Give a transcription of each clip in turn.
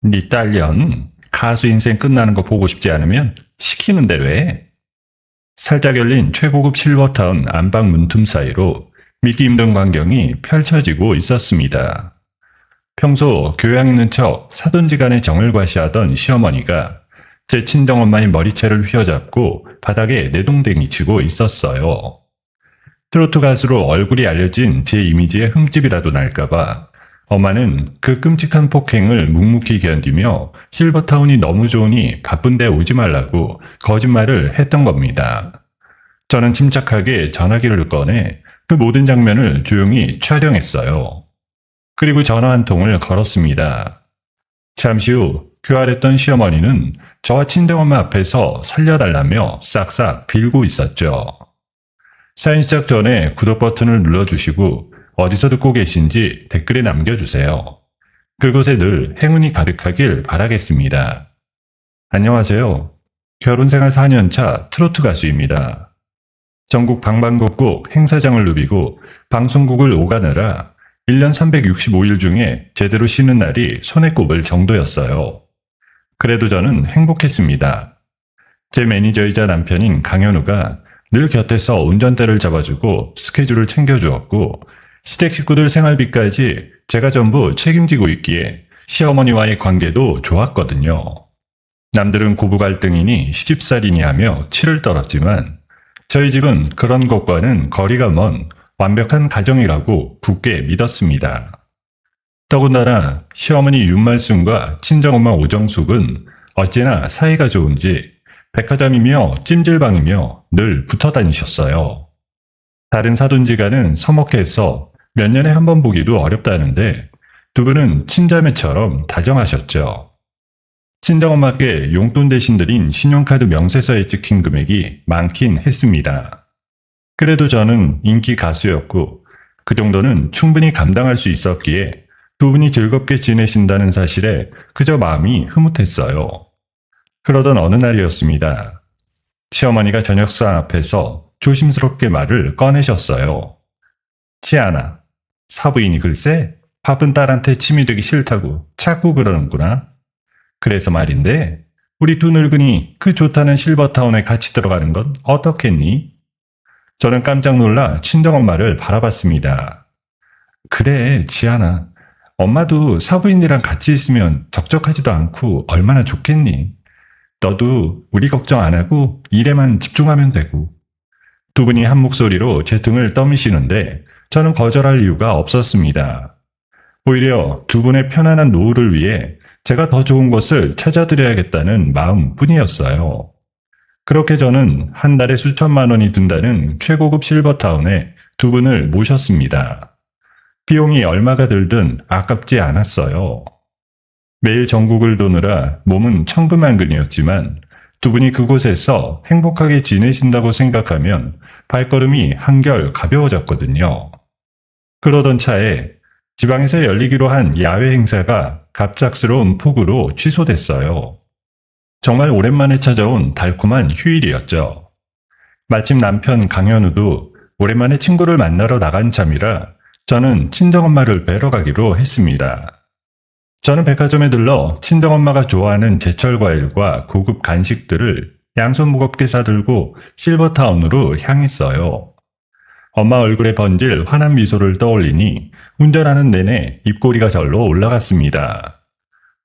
네 딸년 가수 인생 끝나는 거 보고 싶지 않으면 시키는 대로 해. 살짝 열린 최고급 실버타운 안방 문틈 사이로 믿기 힘든 광경이 펼쳐지고 있었습니다. 평소 교양 있는 척 사돈지간의 정을 과시하던 시어머니가 제 친정엄마의 머리채를 휘어잡고 바닥에 내동댕이 치고 있었어요. 트로트 가수로 얼굴이 알려진 제 이미지에 흠집이라도 날까봐 엄마는 그 끔찍한 폭행을 묵묵히 견디며 실버타운이 너무 좋으니 바쁜데 오지 말라고 거짓말을 했던 겁니다. 저는 침착하게 전화기를 꺼내 그 모든 장면을 조용히 촬영했어요. 그리고 전화 한 통을 걸었습니다. 잠시 후 교활했던 시어머니는 저와 친정엄마 앞에서 살려달라며 싹싹 빌고 있었죠. 사연 시작 전에 구독 버튼을 눌러주시고 어디서 듣고 계신지 댓글에 남겨주세요. 그곳에 늘 행운이 가득하길 바라겠습니다. 안녕하세요. 결혼생활 4년차 트로트 가수입니다. 전국 방방곡곡 행사장을 누비고 방송국을 오가느라 1년 365일 중에 제대로 쉬는 날이 손에 꼽을 정도였어요. 그래도 저는 행복했습니다. 제 매니저이자 남편인 강현우가 늘 곁에서 운전대를 잡아주고 스케줄을 챙겨주었고 시댁 식구들 생활비까지 제가 전부 책임지고 있기에 시어머니와의 관계도 좋았거든요. 남들은 고부 갈등이니 시집살이니 하며 치를 떨었지만 저희 집은 그런 것과는 거리가 먼 완벽한 가정이라고 굳게 믿었습니다. 더군다나 시어머니 윤말순과 친정엄마 오정숙은 어찌나 사이가 좋은지 백화점이며 찜질방이며 늘 붙어 다니셨어요. 다른 사돈지간은 서먹해서 몇 년에 한 번 보기도 어렵다는데 두 분은 친자매처럼 다정하셨죠. 친정엄마께 용돈 대신 드린 신용카드 명세서에 찍힌 금액이 많긴 했습니다. 그래도 저는 인기 가수였고 그 정도는 충분히 감당할 수 있었기에 두 분이 즐겁게 지내신다는 사실에 그저 마음이 흐뭇했어요. 그러던 어느 날이었습니다. 시어머니가 저녁상 앞에서 조심스럽게 말을 꺼내셨어요. 치아나, 사부인이 글쎄 바쁜 딸한테 침이 되기 싫다고 자꾸 그러는구나. 그래서 말인데 우리 두 늙은이 그 좋다는 실버타운에 같이 들어가는 건 어떻겠니? 저는 깜짝 놀라 친정엄마를 바라봤습니다. 그래, 지아나. 엄마도 사부인이랑 같이 있으면 적적하지도 않고 얼마나 좋겠니? 너도 우리 걱정 안 하고 일에만 집중하면 되고. 두 분이 한 목소리로 제 등을 떠미시는데 저는 거절할 이유가 없었습니다. 오히려 두 분의 편안한 노후를 위해 제가 더 좋은 것을 찾아드려야겠다는 마음뿐이었어요. 그렇게 저는 한 달에 수천만 원이 든다는 최고급 실버타운에 두 분을 모셨습니다. 비용이 얼마가 들든 아깝지 않았어요. 매일 전국을 도느라 몸은 천근만근이었지만 두 분이 그곳에서 행복하게 지내신다고 생각하면 발걸음이 한결 가벼워졌거든요. 그러던 차에 지방에서 열리기로 한 야외 행사가 갑작스러운 폭우로 취소됐어요. 정말 오랜만에 찾아온 달콤한 휴일이었죠. 마침 남편 강현우도 오랜만에 친구를 만나러 나간 참이라 저는 친정엄마를 뵈러 가기로 했습니다. 저는 백화점에 들러 친정엄마가 좋아하는 제철 과일과 고급 간식들을 양손 무겁게 사들고 실버타운으로 향했어요. 엄마 얼굴에 번질 환한 미소를 떠올리니 운전하는 내내 입꼬리가 절로 올라갔습니다.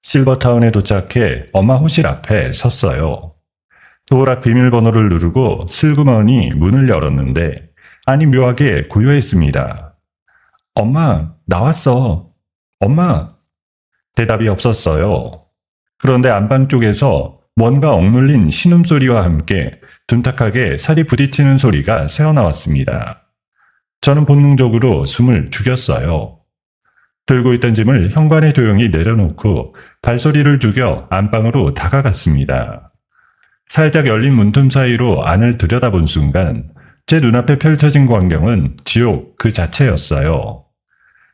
실버타운에 도착해 엄마 호실 앞에 섰어요. 도어락 비밀번호를 누르고 슬그머니 문을 열었는데 아니 묘하게 고요했습니다. 엄마, 나왔어. 엄마. 대답이 없었어요. 그런데 안방 쪽에서 뭔가 억눌린 신음소리와 함께 둔탁하게 살이 부딪히는 소리가 새어나왔습니다. 저는 본능적으로 숨을 죽였어요. 들고 있던 짐을 현관에 조용히 내려놓고 발소리를 죽여 안방으로 다가갔습니다. 살짝 열린 문틈 사이로 안을 들여다본 순간 제 눈앞에 펼쳐진 광경은 지옥 그 자체였어요.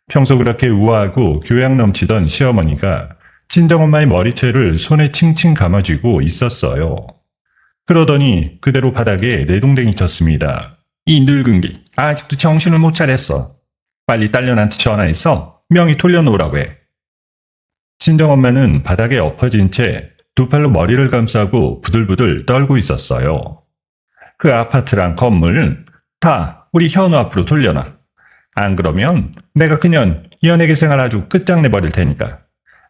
평소 그렇게 우아하고 교양 넘치던 시어머니가 친정엄마의 머리채를 손에 칭칭 감아쥐고 있었어요. 그러더니 그대로 바닥에 내동댕이 쳤습니다. 이 늙은 게 아직도 정신을 못 차렸어. 빨리 딸년한테 전화해서 명의 돌려놓으라고 해. 친정엄마는 바닥에 엎어진 채 두 팔로 머리를 감싸고 부들부들 떨고 있었어요. 그 아파트랑 건물 다 우리 현우 앞으로 돌려놔. 안 그러면 내가 그년 연예계 생활 아주 끝장내버릴 테니까.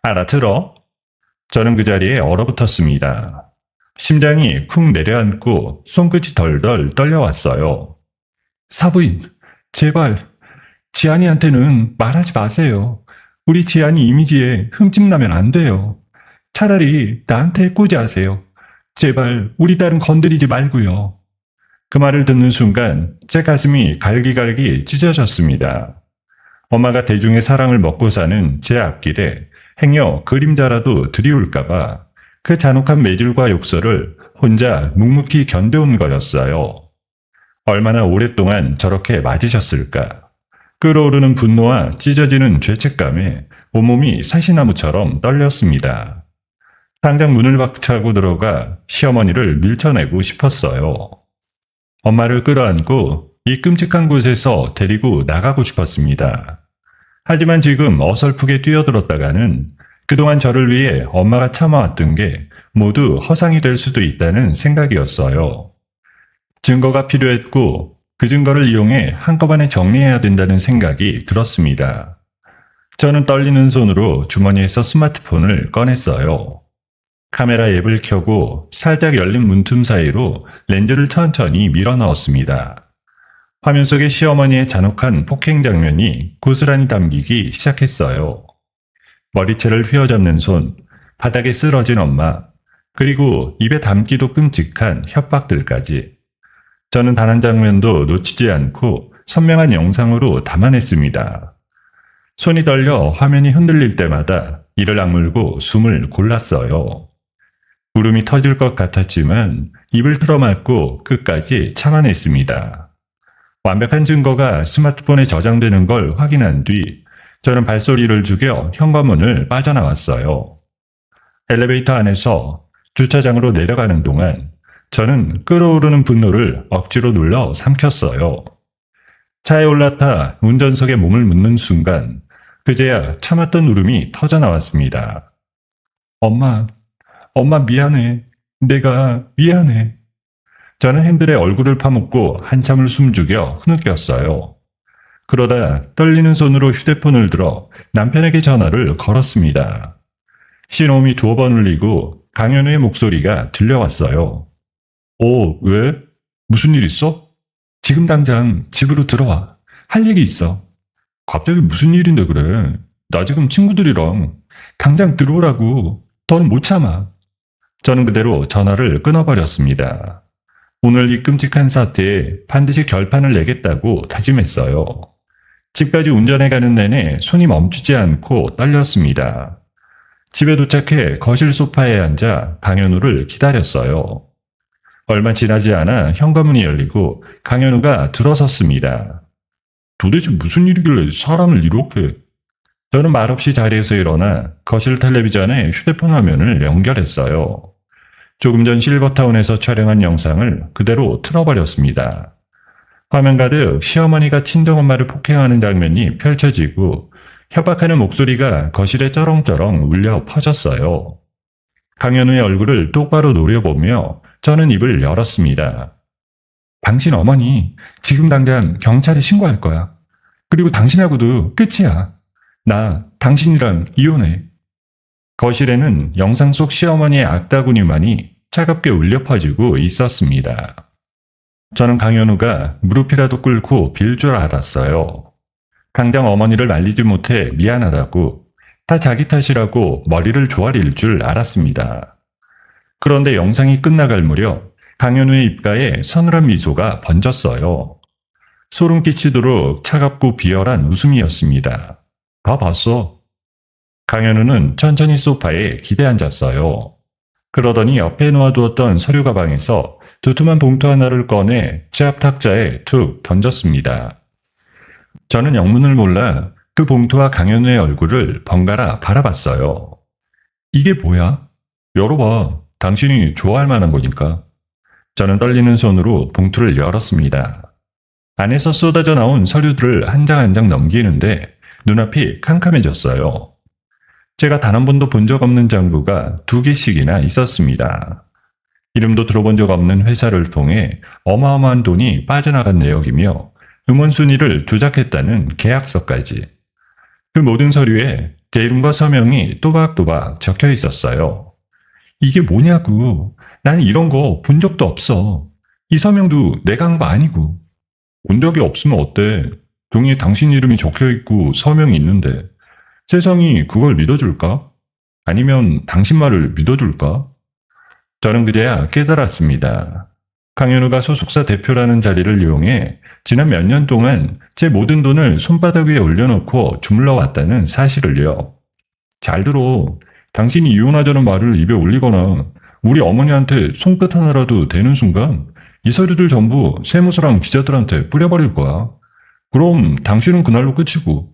알아들어? 저는 그 자리에 얼어붙었습니다. 심장이 쿵 내려앉고 손끝이 덜덜 떨려왔어요. 사부인, 제발 지안이한테는 말하지 마세요. 우리 지안이 이미지에 흠집나면 안 돼요. 차라리 나한테 꼬지하세요. 제발 우리 딸은 건드리지 말고요. 그 말을 듣는 순간 제 가슴이 갈기갈기 찢어졌습니다. 엄마가 대중의 사랑을 먹고 사는 제 앞길에 행여 그림자라도 들이올까봐 그 잔혹한 매질과 욕설을 혼자 묵묵히 견뎌온 거였어요. 얼마나 오랫동안 저렇게 맞으셨을까. 끓어오르는 분노와 찢어지는 죄책감에 온몸이 사시나무처럼 떨렸습니다. 당장 문을 박차고 들어가 시어머니를 밀쳐내고 싶었어요. 엄마를 끌어안고 이 끔찍한 곳에서 데리고 나가고 싶었습니다. 하지만 지금 어설프게 뛰어들었다가는 그동안 저를 위해 엄마가 참아왔던 게 모두 허상이 될 수도 있다는 생각이었어요. 증거가 필요했고 그 증거를 이용해 한꺼번에 정리해야 된다는 생각이 들었습니다. 저는 떨리는 손으로 주머니에서 스마트폰을 꺼냈어요. 카메라 앱을 켜고 살짝 열린 문틈 사이로 렌즈를 천천히 밀어 넣었습니다. 화면 속에 시어머니의 잔혹한 폭행 장면이 고스란히 담기기 시작했어요. 머리채를 휘어잡는 손, 바닥에 쓰러진 엄마, 그리고 입에 담기도 끔찍한 협박들까지. 저는 단 한 장면도 놓치지 않고 선명한 영상으로 담아냈습니다. 손이 떨려 화면이 흔들릴 때마다 이를 악물고 숨을 골랐어요. 울음이 터질 것 같았지만 입을 틀어막고 끝까지 참아냈습니다. 완벽한 증거가 스마트폰에 저장되는 걸 확인한 뒤 저는 발소리를 죽여 현관문을 빠져나왔어요. 엘리베이터 안에서 주차장으로 내려가는 동안 저는 끓어오르는 분노를 억지로 눌러 삼켰어요. 차에 올라타 운전석에 몸을 묻는 순간 그제야 참았던 울음이 터져나왔습니다. 엄마 미안해. 내가 미안해. 저는 핸들에 얼굴을 파묻고 한참을 숨죽여 흐느꼈어요. 그러다 떨리는 손으로 휴대폰을 들어 남편에게 전화를 걸었습니다. 신호음이 2번 울리고 강현우의 목소리가 들려왔어요. 왜? 무슨 일 있어? 지금 당장 집으로 들어와. 할 얘기 있어. 갑자기 무슨 일인데 그래? 나 지금 친구들이랑 당장 들어오라고. 더는 못 참아. 저는 그대로 전화를 끊어버렸습니다. 오늘 이 끔찍한 사태에 반드시 결판을 내겠다고 다짐했어요. 집까지 운전해 가는 내내 손이 멈추지 않고 떨렸습니다. 집에 도착해 거실 소파에 앉아 강현우를 기다렸어요. 얼마 지나지 않아 현관문이 열리고 강현우가 들어섰습니다. 도대체 무슨 일이길래 사람을 이렇게... 저는 말없이 자리에서 일어나 거실 텔레비전에 휴대폰 화면을 연결했어요. 조금 전 실버타운에서 촬영한 영상을 그대로 틀어버렸습니다. 화면 가득 시어머니가 친정엄마를 폭행하는 장면이 펼쳐지고 협박하는 목소리가 거실에 쩌렁쩌렁 울려 퍼졌어요. 강현우의 얼굴을 똑바로 노려보며 저는 입을 열었습니다. 당신 어머니 지금 당장 경찰에 신고할 거야. 그리고 당신하고도 끝이야. 나 당신이랑 이혼해. 거실에는 영상 속 시어머니의 악다구니만이 차갑게 울려 퍼지고 있었습니다. 저는 강현우가 무릎이라도 꿇고 빌 줄 알았어요. 당장 어머니를 말리지 못해 미안하다고, 다 자기 탓이라고 머리를 조아릴 줄 알았습니다. 그런데 영상이 끝나갈 무렵 강현우의 입가에 서늘한 미소가 번졌어요. 소름 끼치도록 차갑고 비열한 웃음이었습니다. 다 봤어. 강현우는 천천히 소파에 기대앉았어요. 그러더니 옆에 놓아두었던 서류 가방에서 두툼한 봉투 하나를 꺼내 제 앞 탁자에 툭 던졌습니다. 저는 영문을 몰라 그 봉투와 강현우의 얼굴을 번갈아 바라봤어요. 이게 뭐야? 열어봐. 당신이 좋아할 만한 거니까. 저는 떨리는 손으로 봉투를 열었습니다. 안에서 쏟아져 나온 서류들을 한 장 한 장 넘기는데 눈앞이 캄캄해졌어요. 제가 단 한 번도 본 적 없는 장부가 2개씩이나 있었습니다. 이름도 들어본 적 없는 회사를 통해 어마어마한 돈이 빠져나간 내역이며 음원 순위를 조작했다는 계약서까지. 그 모든 서류에 제 이름과 서명이 또박또박 적혀 있었어요. 이게 뭐냐고. 난 이런 거 본 적도 없어. 이 서명도 내가 한 거 아니고. 본 적이 없으면 어때? 종이에 당신 이름이 적혀 있고 서명이 있는데 세상이 그걸 믿어줄까? 아니면 당신 말을 믿어줄까? 저는 그제야 깨달았습니다. 강현우가 소속사 대표라는 자리를 이용해 지난 몇 년 동안 제 모든 돈을 손바닥 위에 올려놓고 주물러 왔다는 사실을요. 잘 들어. 당신이 이혼하자는 말을 입에 올리거나 우리 어머니한테 손끝 하나라도 대는 순간 이 서류들 전부 세무서랑 기자들한테 뿌려버릴 거야. 그럼 당신은 그날로 끝이고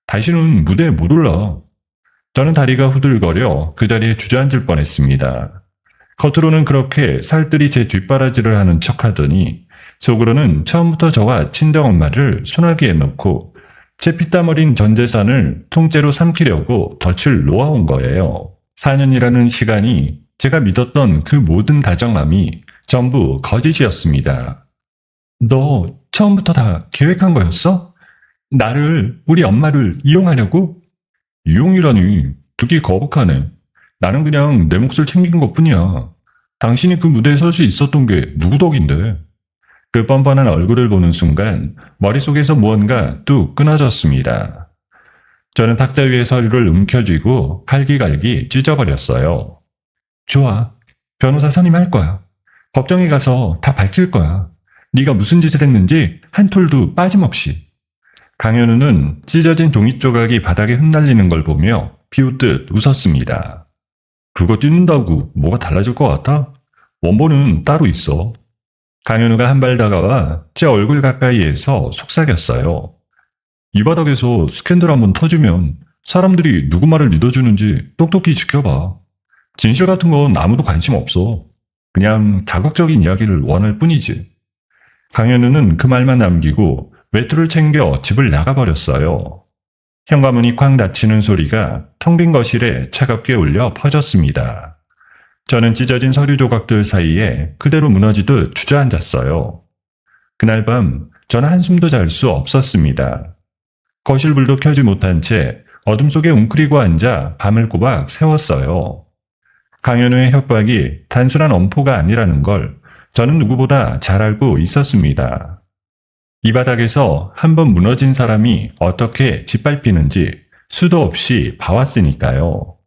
다시는 무대에 못 올라. 저는 다리가 후들거려 그 자리에 주저앉을 뻔했습니다. 겉으로는 그렇게 살뜰히 제 뒷바라지를 하는 척하더니 속으로는 처음부터 저와 친정엄마를 소나기에 넣고 제 피땀 어린 전 재산을 통째로 삼키려고 덫을 놓아온 거예요. 4년이라는 시간이 제가 믿었던 그 모든 다정함이 전부 거짓이었습니다. 너 처음부터 다 계획한 거였어? 나를, 우리 엄마를 이용하려고? 이용이라니, 듣기 거북하네. 나는 그냥 내 몫을 챙긴 것뿐이야. 당신이 그 무대에 설 수 있었던 게 누구 덕인데? 그 뻔뻔한 얼굴을 보는 순간 머릿속에서 무언가 뚝 끊어졌습니다. 저는 탁자 위에 서류를 움켜쥐고 갈기갈기 찢어버렸어요. 좋아. 변호사 선임할 거야. 법정에 가서 다 밝힐 거야. 네가 무슨 짓을 했는지 한 톨도 빠짐없이. 강현우는 찢어진 종이 조각이 바닥에 흩날리는 걸 보며 비웃듯 웃었습니다. 그거 찢는다고 뭐가 달라질 것 같아? 원본은 따로 있어. 강현우가 한 발 다가와 제 얼굴 가까이에서 속삭였어요. 이 바닥에서 스캔들 한번 터지면 사람들이 누구 말을 믿어주는지 똑똑히 지켜봐. 진실 같은 건 아무도 관심 없어. 그냥 다각적인 이야기를 원할 뿐이지. 강현우는 그 말만 남기고 외투를 챙겨 집을 나가버렸어요. 현관문이 쾅 닫히는 소리가 텅 빈 거실에 차갑게 울려 퍼졌습니다. 저는 찢어진 서류 조각들 사이에 그대로 무너지듯 주저앉았어요. 그날 밤 저는 한숨도 잘 수 없었습니다. 거실 불도 켜지 못한 채 어둠 속에 웅크리고 앉아 밤을 꼬박 새웠어요. 강현우의 협박이 단순한 엄포가 아니라는 걸 저는 누구보다 잘 알고 있었습니다. 이 바닥에서 한번 무너진 사람이 어떻게 짓밟히는지 수도 없이 봐왔으니까요.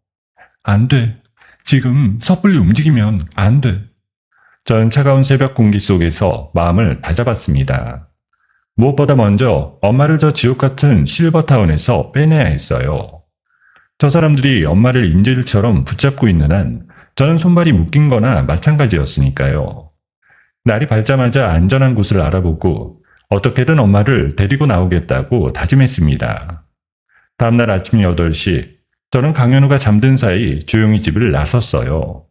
안 돼. 지금 섣불리 움직이면 안 돼. 전 차가운 새벽 공기 속에서 마음을 다잡았습니다. 무엇보다 먼저 엄마를 저 지옥 같은 실버타운에서 빼내야 했어요. 저 사람들이 엄마를 인질처럼 붙잡고 있는 한 저는 손발이 묶인 거나 마찬가지였으니까요. 날이 밝자마자 안전한 곳을 알아보고 어떻게든 엄마를 데리고 나오겠다고 다짐했습니다. 다음날 아침 8시 저는 강현우가 잠든 사이 조용히 집을 나섰어요.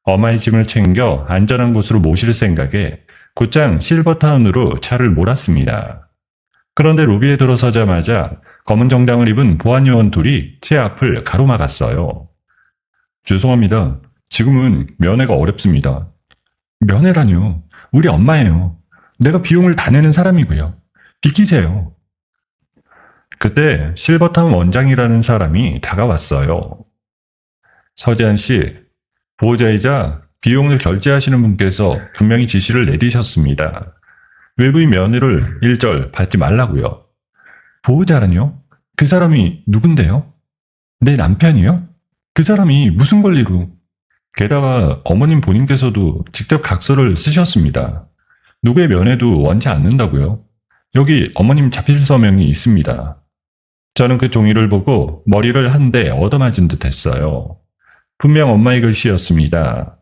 엄마의 짐을 챙겨 안전한 곳으로 모실 생각에 곧장 실버타운으로 차를 몰았습니다. 그런데 로비에 들어서자마자 검은 정장을 입은 보안요원 둘이 제 앞을 가로막았어요. 죄송합니다. 지금은 면회가 어렵습니다. 면회라뇨. 우리 엄마예요. 내가 비용을 다 내는 사람이고요. 비키세요. 그때 실버타운 원장이라는 사람이 다가왔어요. 서재한 씨, 보호자이자 비용을 결제하시는 분께서 분명히 지시를 내리셨습니다. 외부인 면회를 일절 받지 말라고요. 보호자라뇨? 그 사람이 누군데요? 내 남편이요? 그 사람이 무슨 권리로? 게다가 어머님 본인께서도 직접 각서를 쓰셨습니다. 누구의 면회도 원치 않는다고요. 여기 어머님 자필 서명이 있습니다. 저는 그 종이를 보고 머리를 한 대 얻어맞은 듯 했어요. 분명 엄마의 글씨였습니다.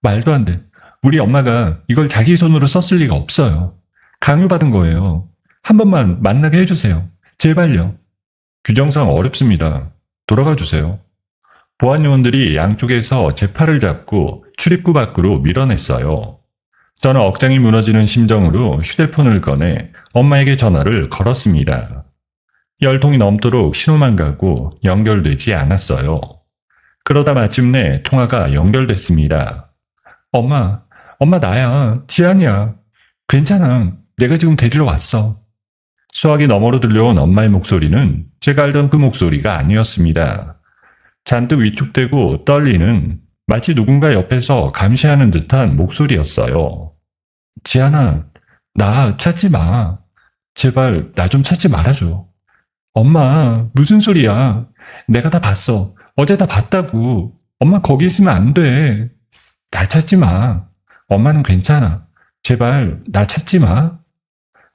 말도 안 돼. 우리 엄마가 이걸 자기 손으로 썼을 리가 없어요. 강요받은 거예요. 한 번만 만나게 해주세요. 제발요. 규정상 어렵습니다. 돌아가 주세요. 보안요원들이 양쪽에서 제 팔을 잡고 출입구 밖으로 밀어냈어요. 저는 억장이 무너지는 심정으로 휴대폰을 꺼내 엄마에게 전화를 걸었습니다. 10통이 넘도록 신호만 가고 연결되지 않았어요. 그러다 마침내 통화가 연결됐습니다. 엄마 나야, 지안이야. 괜찮아, 내가 지금 데리러 왔어. 수화기 너머로 들려온 엄마의 목소리는 제가 알던 그 목소리가 아니었습니다. 잔뜩 위축되고 떨리는, 마치 누군가 옆에서 감시하는 듯한 목소리였어요. 지안아, 나 찾지 마. 제발 나 좀 찾지 말아줘. 엄마, 무슨 소리야. 내가 다 봤어. 어제 다 봤다고. 엄마 거기 있으면 안 돼. 나 찾지 마. 엄마는 괜찮아. 제발 나 찾지 마.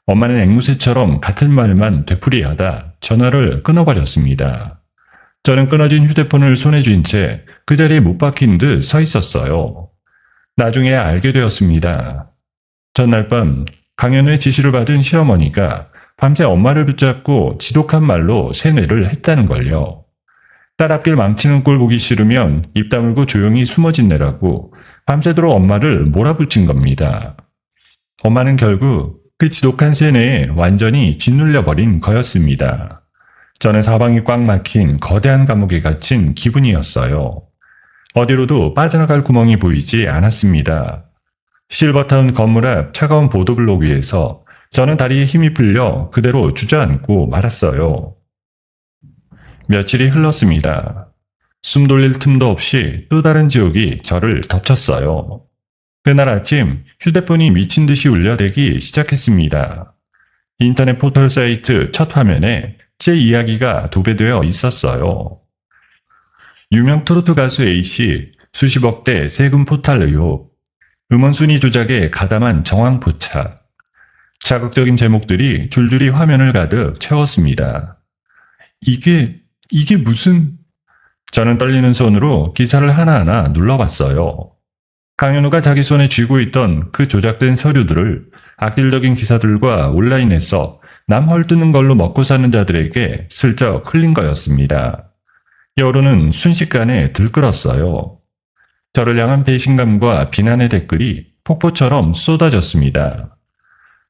엄마는 앵무새처럼 같은 말만 되풀이하다 전화를 끊어버렸습니다. 저는 끊어진 휴대폰을 손에 쥔 채 그 자리에 못 박힌 듯 서 있었어요. 나중에 알게 되었습니다. 전날 밤 강연우의 지시를 받은 시어머니가 밤새 엄마를 붙잡고 지독한 말로 세뇌를 했다는 걸요. 딸 앞길 망치는 꼴 보기 싫으면 입 다물고 조용히 숨어 지내라고 밤새도록 엄마를 몰아붙인 겁니다. 엄마는 결국 그 지독한 세뇌에 완전히 짓눌려버린 거였습니다. 저는 사방이 꽉 막힌 거대한 감옥에 갇힌 기분이었어요. 어디로도 빠져나갈 구멍이 보이지 않았습니다. 실버타운 건물 앞 차가운 보도블록 위에서 저는 다리에 힘이 풀려 그대로 주저앉고 말았어요. 며칠이 흘렀습니다. 숨 돌릴 틈도 없이 또 다른 지옥이 저를 덮쳤어요. 그날 아침 휴대폰이 미친 듯이 울려대기 시작했습니다. 인터넷 포털 사이트 첫 화면에 제 이야기가 도배되어 있었어요. 유명 트로트 가수 A씨 수십억대 세금 포탈 의혹, 음원순위 조작에 가담한 정황 포착, 자극적인 제목들이 줄줄이 화면을 가득 채웠습니다. 이게 무슨... 저는 떨리는 손으로 기사를 하나하나 눌러봤어요. 강현우가 자기 손에 쥐고 있던 그 조작된 서류들을 악질적인 기사들과 온라인에서 남 헐뜯는 걸로 먹고 사는 자들에게 슬쩍 흘린 거였습니다. 여론은 순식간에 들끓었어요. 저를 향한 배신감과 비난의 댓글이 폭포처럼 쏟아졌습니다.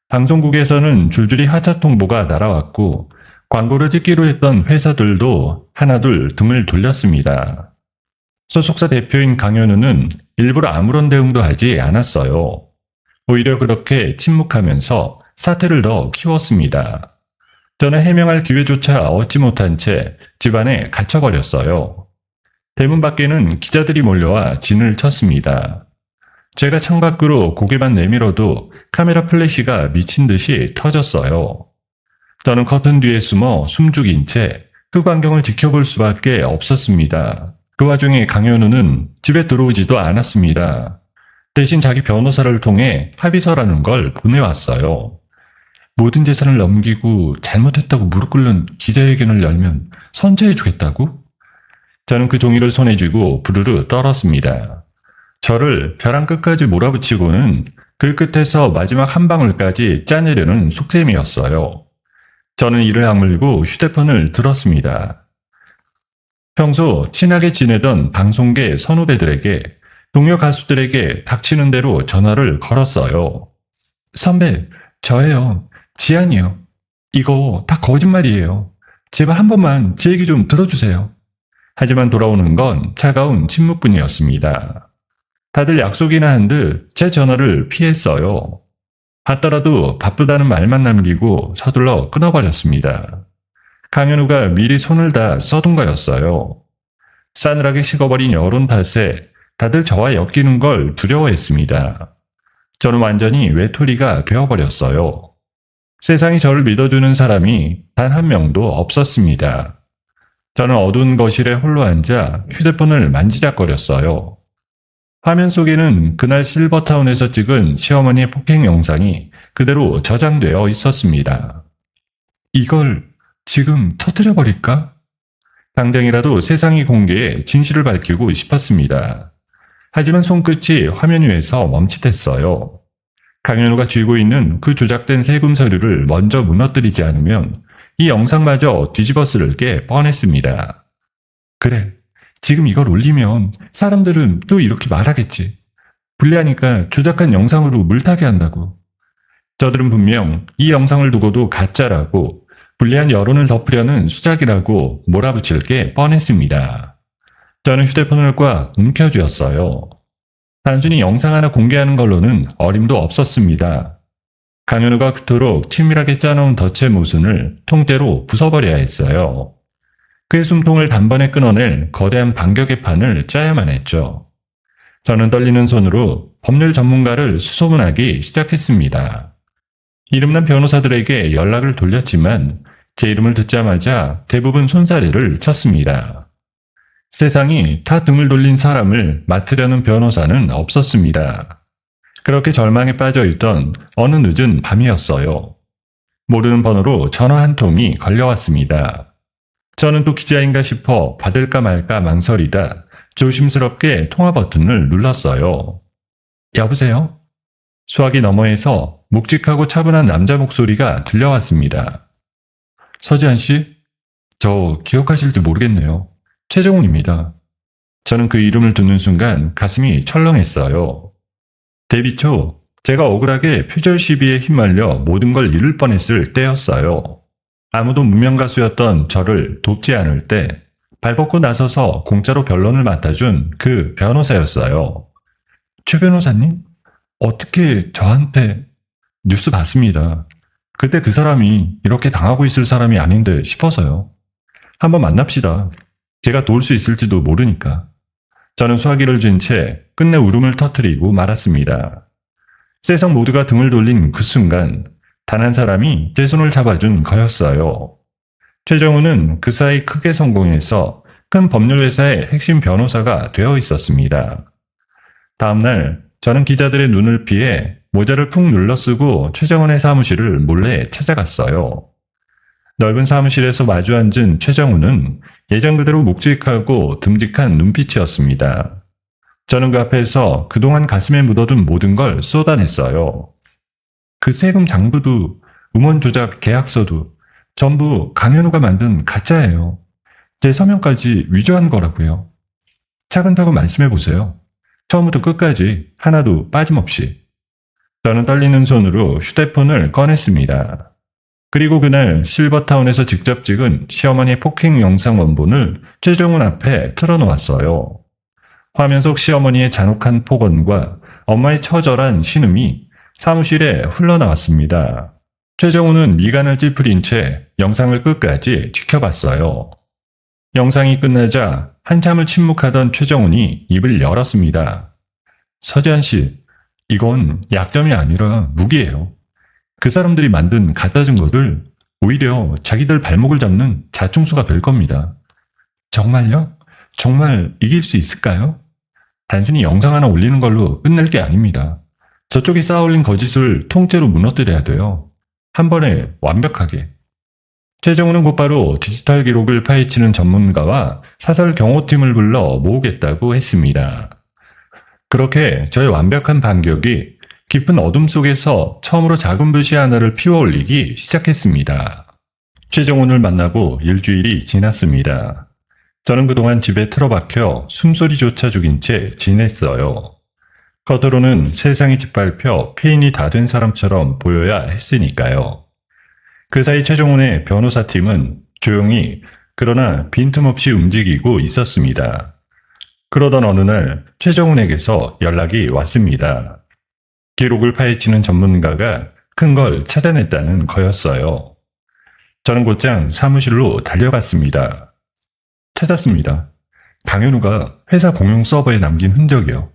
방송국에서는 줄줄이 하차 통보가 날아왔고 광고를 찍기로 했던 회사들도 하나둘 등을 돌렸습니다. 소속사 대표인 강현우는 일부러 아무런 대응도 하지 않았어요. 오히려 그렇게 침묵하면서 사태를 더 키웠습니다. 저는 해명할 기회조차 얻지 못한 채 집안에 갇혀버렸어요. 대문 밖에는 기자들이 몰려와 진을 쳤습니다. 제가 창밖으로 고개만 내밀어도 카메라 플래시가 미친 듯이 터졌어요. 저는 커튼 뒤에 숨어 숨죽인 채 그 광경을 지켜볼 수밖에 없었습니다. 그 와중에 강현우는 집에 들어오지도 않았습니다. 대신 자기 변호사를 통해 합의서라는 걸 보내왔어요. 모든 재산을 넘기고 잘못했다고 무릎 꿇는 기자회견을 열면 선처해주겠다고? 저는 그 종이를 손에 쥐고 부르르 떨었습니다. 저를 벼랑 끝까지 몰아붙이고는 그 끝에서 마지막 한 방울까지 짜내려는 속셈이었어요. 저는 이를 악물고 휴대폰을 들었습니다. 평소 친하게 지내던 방송계 선후배들에게, 동료 가수들에게 닥치는 대로 전화를 걸었어요. 선배, 저예요. 지안이요. 이거 다 거짓말이에요. 제발 한 번만 제 얘기 좀 들어주세요. 하지만 돌아오는 건 차가운 침묵뿐이었습니다. 다들 약속이나 한 듯 제 전화를 피했어요. 받더라도 바쁘다는 말만 남기고 서둘러 끊어버렸습니다. 강현우가 미리 손을 다 써둔 거였어요. 싸늘하게 식어버린 여론 탓에 다들 저와 엮이는 걸 두려워했습니다. 저는 완전히 외톨이가 되어버렸어요. 세상이 저를 믿어주는 사람이 단 한 명도 없었습니다. 저는 어두운 거실에 홀로 앉아 휴대폰을 만지작거렸어요. 화면 속에는 그날 실버타운에서 찍은 시어머니의 폭행 영상이 그대로 저장되어 있었습니다. 이걸 지금 터뜨려버릴까? 당장이라도 세상의 공개에 진실을 밝히고 싶었습니다. 하지만 손끝이 화면 위에서 멈칫했어요. 강현우가 쥐고 있는 그 조작된 세금 서류를 먼저 무너뜨리지 않으면 이 영상마저 뒤집어 쓸 게 뻔했습니다. 그래, 지금 이걸 올리면 사람들은 또 이렇게 말하겠지. 불리하니까 조작한 영상으로 물타기 한다고. 저들은 분명 이 영상을 두고도 가짜라고, 불리한 여론을 덮으려는 수작이라고 몰아붙일 게 뻔했습니다. 저는 휴대폰을 꽉 움켜쥐었어요. 단순히 영상 하나 공개하는 걸로는 어림도 없었습니다. 강현우가 그토록 친밀하게 짜놓은 덫의 모순을 통째로 부숴버려야 했어요. 그의 숨통을 단번에 끊어낼 거대한 반격의 판을 짜야만 했죠. 저는 떨리는 손으로 법률 전문가를 수소문하기 시작했습니다. 이름난 변호사들에게 연락을 돌렸지만 제 이름을 듣자마자 대부분 손사래를 쳤습니다. 세상이 다 등을 돌린 사람을 맡으려는 변호사는 없었습니다. 그렇게 절망에 빠져있던 어느 늦은 밤이었어요. 모르는 번호로 전화 한 통이 걸려왔습니다. 저는 또 기자인가 싶어 받을까 말까 망설이다 조심스럽게 통화 버튼을 눌렀어요. 여보세요? 수화기 너머에서 묵직하고 차분한 남자 목소리가 들려왔습니다. 서지한 씨? 저 기억하실지 모르겠네요. 최정훈입니다. 저는 그 이름을 듣는 순간 가슴이 철렁했어요. 데뷔 초 제가 억울하게 표절 시비에 휘말려 모든 걸 잃을 뻔했을 때였어요. 아무도 무명 가수였던 저를 돕지 않을 때 발벗고 나서서 공짜로 변론을 맡아준 그 변호사였어요. 최 변호사님? 어떻게 저한테... 뉴스 봤습니다. 그때 그 사람이 이렇게 당하고 있을 사람이 아닌데 싶어서요. 한번 만납시다. 제가 도울 수 있을지도 모르니까. 저는 수화기를 쥔 채 끝내 울음을 터뜨리고 말았습니다. 세상 모두가 등을 돌린 그 순간 단 한 사람이 제 손을 잡아준 거였어요. 최정훈은 그 사이 크게 성공해서 큰 법률회사의 핵심 변호사가 되어 있었습니다. 다음날 저는 기자들의 눈을 피해 모자를 푹 눌러쓰고 최정훈의 사무실을 몰래 찾아갔어요. 넓은 사무실에서 마주 앉은 최정훈은 예전 그대로 묵직하고 듬직한 눈빛이었습니다. 저는 그 앞에서 그동안 가슴에 묻어둔 모든 걸 쏟아냈어요. 그 세금 장부도 음원 조작 계약서도 전부 강현우가 만든 가짜예요. 제 서명까지 위조한 거라고요. 차근차근 말씀해보세요. 처음부터 끝까지 하나도 빠짐없이. 저는 떨리는 손으로 휴대폰을 꺼냈습니다. 그리고 그날 실버타운에서 직접 찍은 시어머니의 폭행 영상 원본을 최정훈 앞에 틀어놓았어요. 화면 속 시어머니의 잔혹한 폭언과 엄마의 처절한 신음이 사무실에 흘러나왔습니다. 최정훈은 미간을 찌푸린 채 영상을 끝까지 지켜봤어요. 영상이 끝나자 한참을 침묵하던 최정훈이 입을 열었습니다. 서지한 씨, 이건 약점이 아니라 무기예요. 그 사람들이 만든 가짜 증거들 오히려 자기들 발목을 잡는 자충수가 될 겁니다. 정말요? 정말 이길 수 있을까요? 단순히 영상 하나 올리는 걸로 끝낼 게 아닙니다. 저쪽이 쌓아올린 거짓을 통째로 무너뜨려야 돼요. 한 번에 완벽하게. 최정훈은 곧바로 디지털 기록을 파헤치는 전문가와 사설 경호팀을 불러 모으겠다고 했습니다. 그렇게 저의 완벽한 반격이 깊은 어둠 속에서 처음으로 작은 불씨 하나를 피워올리기 시작했습니다. 최정훈을 만나고 일주일이 지났습니다. 저는 그동안 집에 틀어박혀 숨소리조차 죽인 채 지냈어요. 겉으로는 세상이 짓밟혀 폐인이 다 된 사람처럼 보여야 했으니까요. 그 사이 최정훈의 변호사팀은 조용히 그러나 빈틈없이 움직이고 있었습니다. 그러던 어느 날 최정훈에게서 연락이 왔습니다. 기록을 파헤치는 전문가가 큰 걸 찾아냈다는 거였어요. 저는 곧장 사무실로 달려갔습니다. 찾았습니다. 강현우가 회사 공용 서버에 남긴 흔적이요.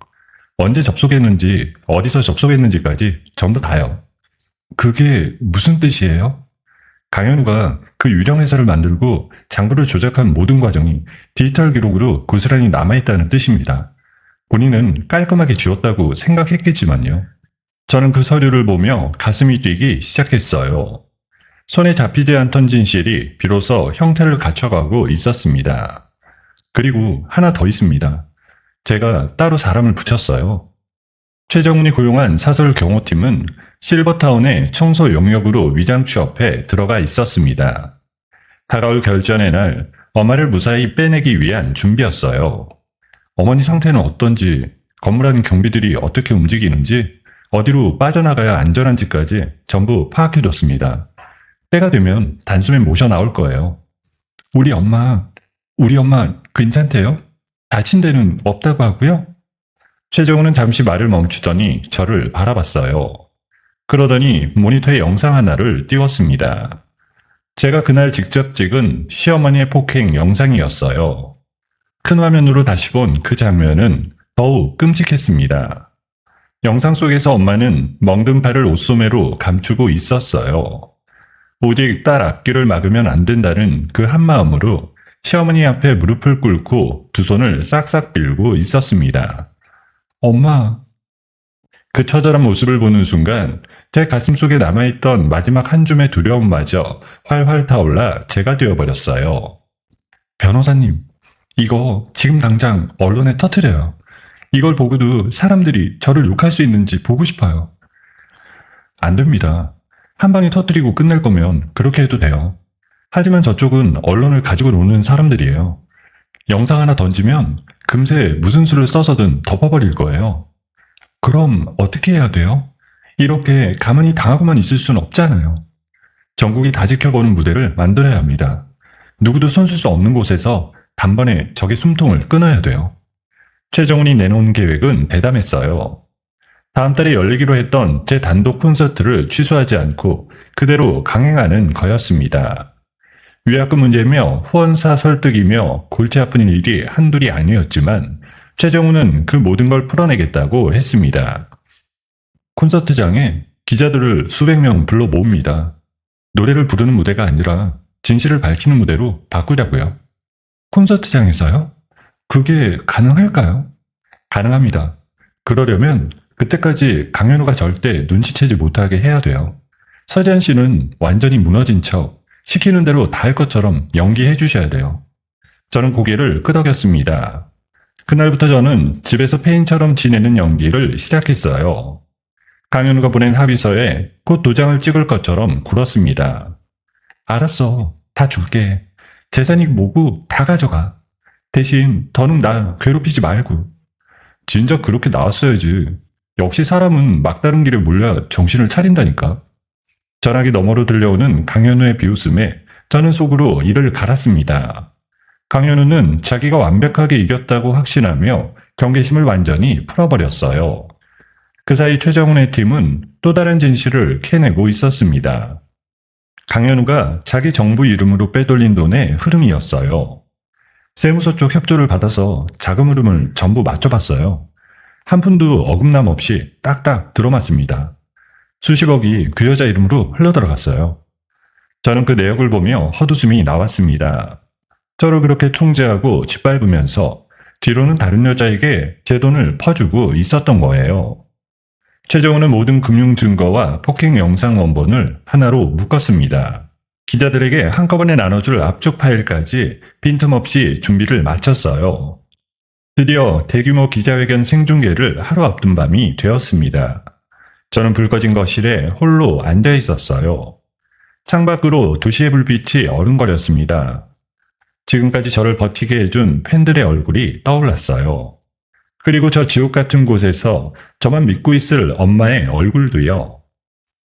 언제 접속했는지, 어디서 접속했는지까지 전부 다요. 그게 무슨 뜻이에요? 강현우가 그 유령 회사를 만들고 장부를 조작한 모든 과정이 디지털 기록으로 고스란히 남아있다는 뜻입니다. 본인은 깔끔하게 지웠다고 생각했겠지만요. 저는 그 서류를 보며 가슴이 뛰기 시작했어요. 손에 잡히지 않던 진실이 비로소 형태를 갖춰가고 있었습니다. 그리고 하나 더 있습니다. 제가 따로 사람을 붙였어요. 최정훈이 고용한 사설 경호팀은 실버타운의 청소 용역으로 위장 취업해 들어가 있었습니다. 다가올 결전의 날 엄마를 무사히 빼내기 위한 준비였어요. 어머니 상태는 어떤지, 건물 안 경비들이 어떻게 움직이는지, 어디로 빠져나가야 안전한지까지 전부 파악해뒀습니다. 때가 되면 단숨에 모셔 나올 거예요. 우리 엄마 괜찮대요? 다친 데는 없다고 하고요. 최정우는 잠시 말을 멈추더니 저를 바라봤어요. 그러더니 모니터에 영상 하나를 띄웠습니다. 제가 그날 직접 찍은 시어머니의 폭행 영상이었어요. 큰 화면으로 다시 본 그 장면은 더욱 끔찍했습니다. 영상 속에서 엄마는 멍든 팔을 옷소매로 감추고 있었어요. 오직 딸 앞길을 막으면 안 된다는 그 한마음으로 시어머니 앞에 무릎을 꿇고 두 손을 싹싹 빌고 있었습니다. 엄마. 그 처절한 모습을 보는 순간 제 가슴속에 남아있던 마지막 한 줌의 두려움마저 활활 타올라 제가 되어버렸어요. 변호사님, 이거 지금 당장 언론에 터뜨려요. 이걸 보고도 사람들이 저를 욕할 수 있는지 보고 싶어요. 안 됩니다. 한 방에 터뜨리고 끝낼 거면 그렇게 해도 돼요. 하지만 저쪽은 언론을 가지고 노는 사람들이에요. 영상 하나 던지면 금세 무슨 수를 써서든 덮어버릴 거예요. 그럼 어떻게 해야 돼요? 이렇게 가만히 당하고만 있을 순 없잖아요. 전국이 다 지켜보는 무대를 만들어야 합니다. 누구도 손쓸 수 없는 곳에서 단번에 적의 숨통을 끊어야 돼요. 최정훈이 내놓은 계획은 대담했어요. 다음 달에 열리기로 했던 제 단독 콘서트를 취소하지 않고 그대로 강행하는 거였습니다. 위약금 문제며 후원사 설득이며 골치 아픈 일이 한둘이 아니었지만 최정훈은 그 모든 걸 풀어내겠다고 했습니다. 콘서트장에 기자들을 수백 명 불러 모읍니다. 노래를 부르는 무대가 아니라 진실을 밝히는 무대로 바꾸자고요. 콘서트장에서요? 그게 가능할까요? 가능합니다. 그러려면 그때까지 강현우가 절대 눈치채지 못하게 해야 돼요. 서지한 씨는 완전히 무너진 척 시키는 대로 다 할 것처럼 연기해 주셔야 돼요. 저는 고개를 끄덕였습니다. 그날부터 저는 집에서 페인처럼 지내는 연기를 시작했어요. 강현우가 보낸 합의서에 곧 도장을 찍을 것처럼 굴었습니다. 알았어. 다 줄게. 재산이 뭐고 다 가져가. 대신 더는 나 괴롭히지 말고. 진작 그렇게 나왔어야지. 역시 사람은 막다른 길에 몰려 정신을 차린다니까. 전화기 너머로 들려오는 강현우의 비웃음에 저는 속으로 이를 갈았습니다. 강현우는 자기가 완벽하게 이겼다고 확신하며 경계심을 완전히 풀어버렸어요. 그 사이 최정훈의 팀은 또 다른 진실을 캐내고 있었습니다. 강현우가 자기 정부 이름으로 빼돌린 돈의 흐름이었어요. 세무서 쪽 협조를 받아서 자금 흐름을 전부 맞춰봤어요. 한 푼도 어긋남 없이 딱딱 들어맞습니다. 수십억이 그 여자 이름으로 흘러들어갔어요. 저는 그 내역을 보며 헛웃음이 나왔습니다. 저를 그렇게 통제하고 짓밟으면서 뒤로는 다른 여자에게 제 돈을 퍼주고 있었던 거예요. 최정훈은 모든 금융 증거와 폭행 영상 원본을 하나로 묶었습니다. 기자들에게 한꺼번에 나눠줄 압축 파일까지 빈틈없이 준비를 마쳤어요. 드디어 대규모 기자회견 생중계를 하루 앞둔 밤이 되었습니다. 저는 불 꺼진 거실에 홀로 앉아 있었어요. 창밖으로 도시의 불빛이 어른거렸습니다. 지금까지 저를 버티게 해준 팬들의 얼굴이 떠올랐어요. 그리고 저 지옥 같은 곳에서 저만 믿고 있을 엄마의 얼굴도요.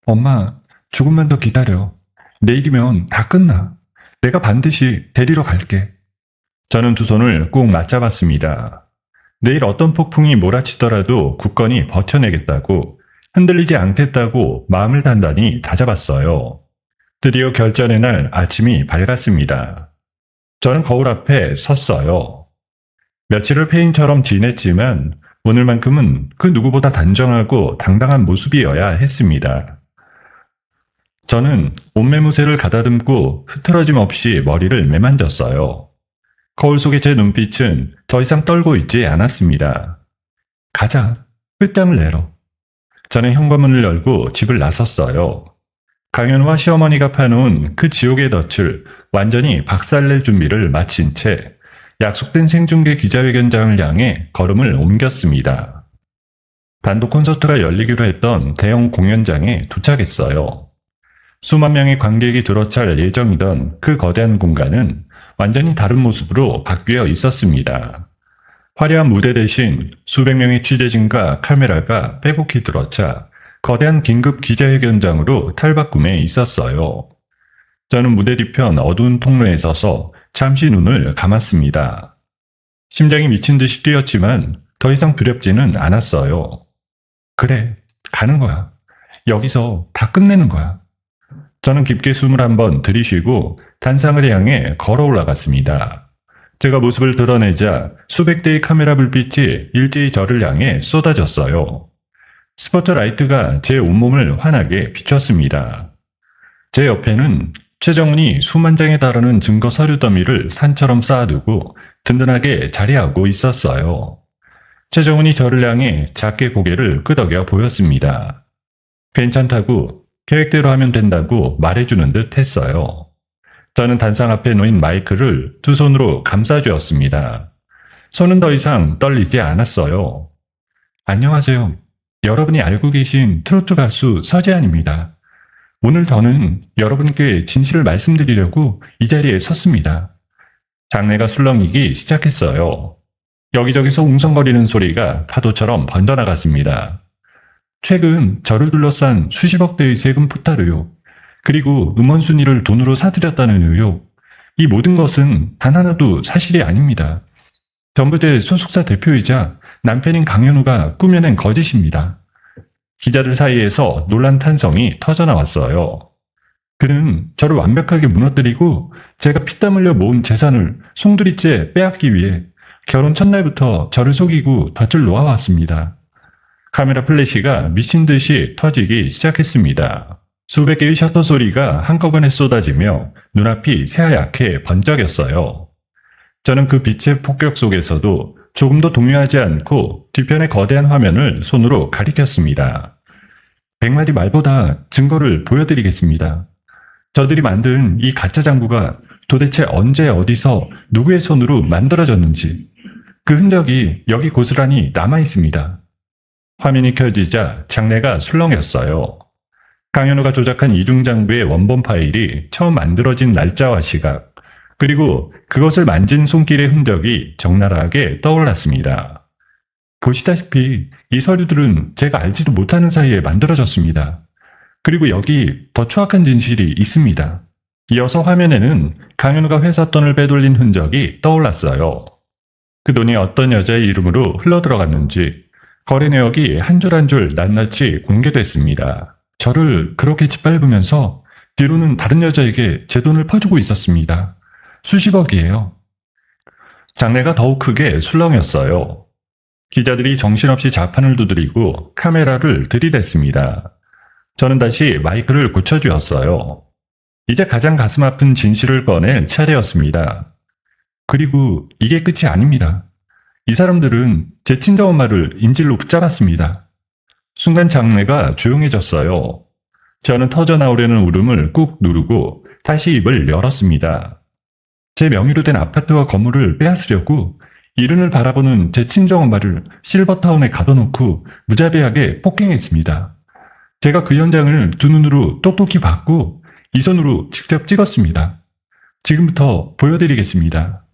엄마, 조금만 더 기다려. 내일이면 다 끝나. 내가 반드시 데리러 갈게. 저는 두 손을 꼭 맞잡았습니다. 내일 어떤 폭풍이 몰아치더라도 굳건히 버텨내겠다고, 흔들리지 않겠다고 마음을 단단히 다잡았어요. 드디어 결전의 날 아침이 밝았습니다. 저는 거울 앞에 섰어요. 며칠을 페인처럼 지냈지만 오늘만큼은 그 누구보다 단정하고 당당한 모습이어야 했습니다. 저는 옷매무새를 가다듬고 흐트러짐 없이 머리를 매만졌어요. 거울 속의 제 눈빛은 더 이상 떨고 있지 않았습니다. 가자, 끝장을 내러. 저는 현관문을 열고 집을 나섰어요. 강현우와 시어머니가 파놓은 그 지옥의 덫을 완전히 박살낼 준비를 마친 채 약속된 생중계 기자회견장을 향해 걸음을 옮겼습니다. 단독 콘서트가 열리기로 했던 대형 공연장에 도착했어요. 수만 명의 관객이 들어찰 예정이던 그 거대한 공간은 완전히 다른 모습으로 바뀌어 있었습니다. 화려한 무대 대신 수백 명의 취재진과 카메라가 빼곡히 들어차 거대한 긴급 기자회견장으로 탈바꿈해 있었어요. 저는 무대 뒤편 어두운 통로에 서서 잠시 눈을 감았습니다. 심장이 미친 듯이 뛰었지만 더 이상 두렵지는 않았어요. 그래, 가는 거야. 여기서 다 끝내는 거야. 저는 깊게 숨을 한번 들이쉬고 단상을 향해 걸어 올라갔습니다. 제가 모습을 드러내자 수백 대의 카메라 불빛이 일제히 저를 향해 쏟아졌어요. 스포트라이트가 제 온몸을 환하게 비췄습니다. 제 옆에는 최정훈이 수만 장에 달하는 증거 서류 더미를 산처럼 쌓아두고 든든하게 자리하고 있었어요. 최정훈이 저를 향해 작게 고개를 끄덕여 보였습니다. 괜찮다고, 계획대로 하면 된다고 말해주는 듯 했어요. 저는 단상 앞에 놓인 마이크를 두 손으로 감싸주었습니다. 손은 더 이상 떨리지 않았어요. 안녕하세요. 여러분이 알고 계신 트로트 가수 서재한입니다. 오늘 저는 여러분께 진실을 말씀드리려고 이 자리에 섰습니다. 장내가 술렁이기 시작했어요. 여기저기서 웅성거리는 소리가 파도처럼 번져나갔습니다. 최근 저를 둘러싼 수십억 대의 세금 포탈 의혹, 그리고 음원 순위를 돈으로 사들였다는 의혹, 이 모든 것은 단 하나도 사실이 아닙니다. 전부 제 소속사 대표이자 남편인 강현우가 꾸며낸 거짓입니다. 기자들 사이에서 논란 탄성이 터져나왔어요. 그는 저를 완벽하게 무너뜨리고 제가 피땀 흘려 모은 재산을 송두리째 빼앗기 위해 결혼 첫날부터 저를 속이고 덫을 놓아왔습니다. 카메라 플래시가 미친 듯이 터지기 시작했습니다. 수백 개의 셔터 소리가 한꺼번에 쏟아지며 눈앞이 새하얗게 번쩍였어요. 저는 그 빛의 폭격 속에서도 조금도 동요하지 않고 뒤편의 거대한 화면을 손으로 가리켰습니다. 100마디 말보다 증거를 보여드리겠습니다. 저들이 만든 이 가짜 장부가 도대체 언제 어디서 누구의 손으로 만들어졌는지 그 흔적이 여기 고스란히 남아있습니다. 화면이 켜지자 장내가 술렁였어요. 강현우가 조작한 이중장부의 원본 파일이 처음 만들어진 날짜와 시각, 그리고 그것을 만진 손길의 흔적이 적나라하게 떠올랐습니다. 보시다시피 이 서류들은 제가 알지도 못하는 사이에 만들어졌습니다. 그리고 여기 더 추악한 진실이 있습니다. 이어서 화면에는 강현우가 회사 돈을 빼돌린 흔적이 떠올랐어요. 그 돈이 어떤 여자의 이름으로 흘러들어갔는지 거래 내역이 한 줄 한 줄 낱낱이 공개됐습니다. 저를 그렇게 짓밟으면서 뒤로는 다른 여자에게 제 돈을 퍼주고 있었습니다. 수십억이에요. 장내가 더욱 크게 술렁였어요. 기자들이 정신없이 자판을 두드리고 카메라를 들이댔습니다. 저는 다시 마이크를 고쳐주었어요. 이제 가장 가슴 아픈 진실을 꺼낼 차례였습니다. 그리고 이게 끝이 아닙니다. 이 사람들은 제 친정엄마를 인질로 붙잡았습니다. 순간 장내가 조용해졌어요. 저는 터져나오려는 울음을 꾹 누르고 다시 입을 열었습니다. 제 명의로 된 아파트와 건물을 빼앗으려고 이른을 바라보는 제 친정엄마를 실버타운에 가둬놓고 무자비하게 폭행했습니다. 제가 그 현장을 두 눈으로 똑똑히 봤고 이 손으로 직접 찍었습니다. 지금부터 보여드리겠습니다.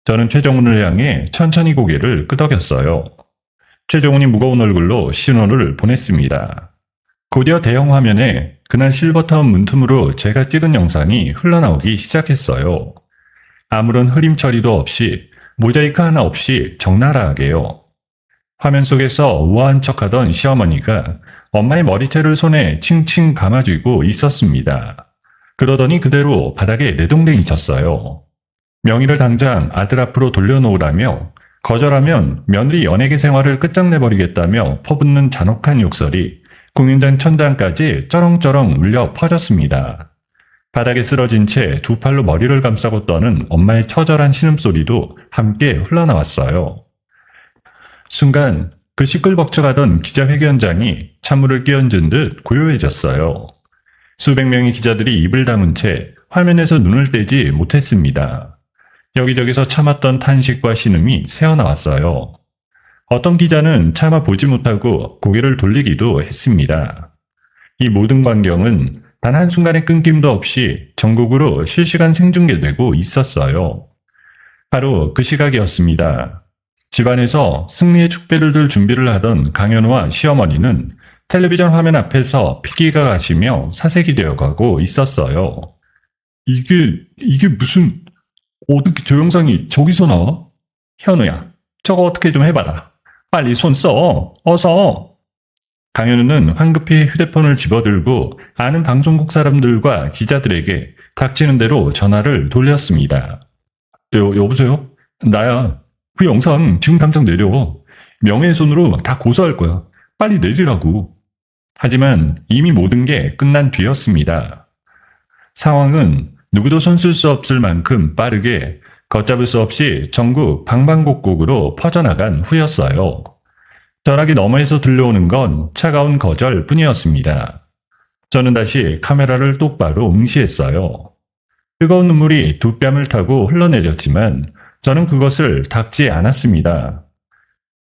저는 최정훈을 향해 천천히 고개를 끄덕였어요. 최정훈이 무거운 얼굴로 신호를 보냈습니다. 곧이어 대형 화면에 그날 실버타운 문틈으로 제가 찍은 영상이 흘러나오기 시작했어요. 아무런 흐림 처리도 없이 모자이크 하나 없이 적나라하게요. 화면 속에서 우아한 척하던 시어머니가 엄마의 머리채를 손에 칭칭 감아쥐고 있었습니다. 그러더니 그대로 바닥에 내동댕이 쳤어요. 명의를 당장 아들 앞으로 돌려놓으라며 거절하면 며느리 연예계 생활을 끝장내버리겠다며 퍼붓는 잔혹한 욕설이 공연장 천장까지 쩌렁쩌렁 울려 퍼졌습니다. 바닥에 쓰러진 채 두 팔로 머리를 감싸고 떠는 엄마의 처절한 신음소리도 함께 흘러나왔어요. 순간 그 시끌벅적하던 기자회견장이 찬물을 끼얹은 듯 고요해졌어요. 수백 명의 기자들이 입을 다문 채 화면에서 눈을 떼지 못했습니다. 여기저기서 참았던 탄식과 신음이 새어나왔어요. 어떤 기자는 차마 보지 못하고 고개를 돌리기도 했습니다. 이 모든 광경은 단 한순간의 끊김도 없이 전국으로 실시간 생중계되고 있었어요. 바로 그 시각이었습니다. 집안에서 승리의 축배를 들 준비를 하던 강현우와 시어머니는 텔레비전 화면 앞에서 피기가 가시며 사색이 되어가고 있었어요. 이게 무슨, 어떻게 저 영상이 저기서 나와? 현우야, 저거 어떻게 좀 해봐라. 빨리 손 써. 어서. 강현우는 황급히 휴대폰을 집어들고 아는 방송국 사람들과 기자들에게 닥치는 대로 전화를 돌렸습니다. 여보세요? 나야. 그 영상 지금 당장 내려. 명예훼손으로 다 고소할 거야. 빨리 내리라고. 하지만 이미 모든 게 끝난 뒤였습니다. 상황은 누구도 손쓸 수 없을 만큼 빠르게 걷잡을 수 없이 전국 방방곡곡으로 퍼져나간 후였어요. 전화기 너머에서 들려오는 건 차가운 거절 뿐이었습니다. 저는 다시 카메라를 똑바로 응시했어요. 뜨거운 눈물이 두 뺨을 타고 흘러내렸지만 저는 그것을 닦지 않았습니다.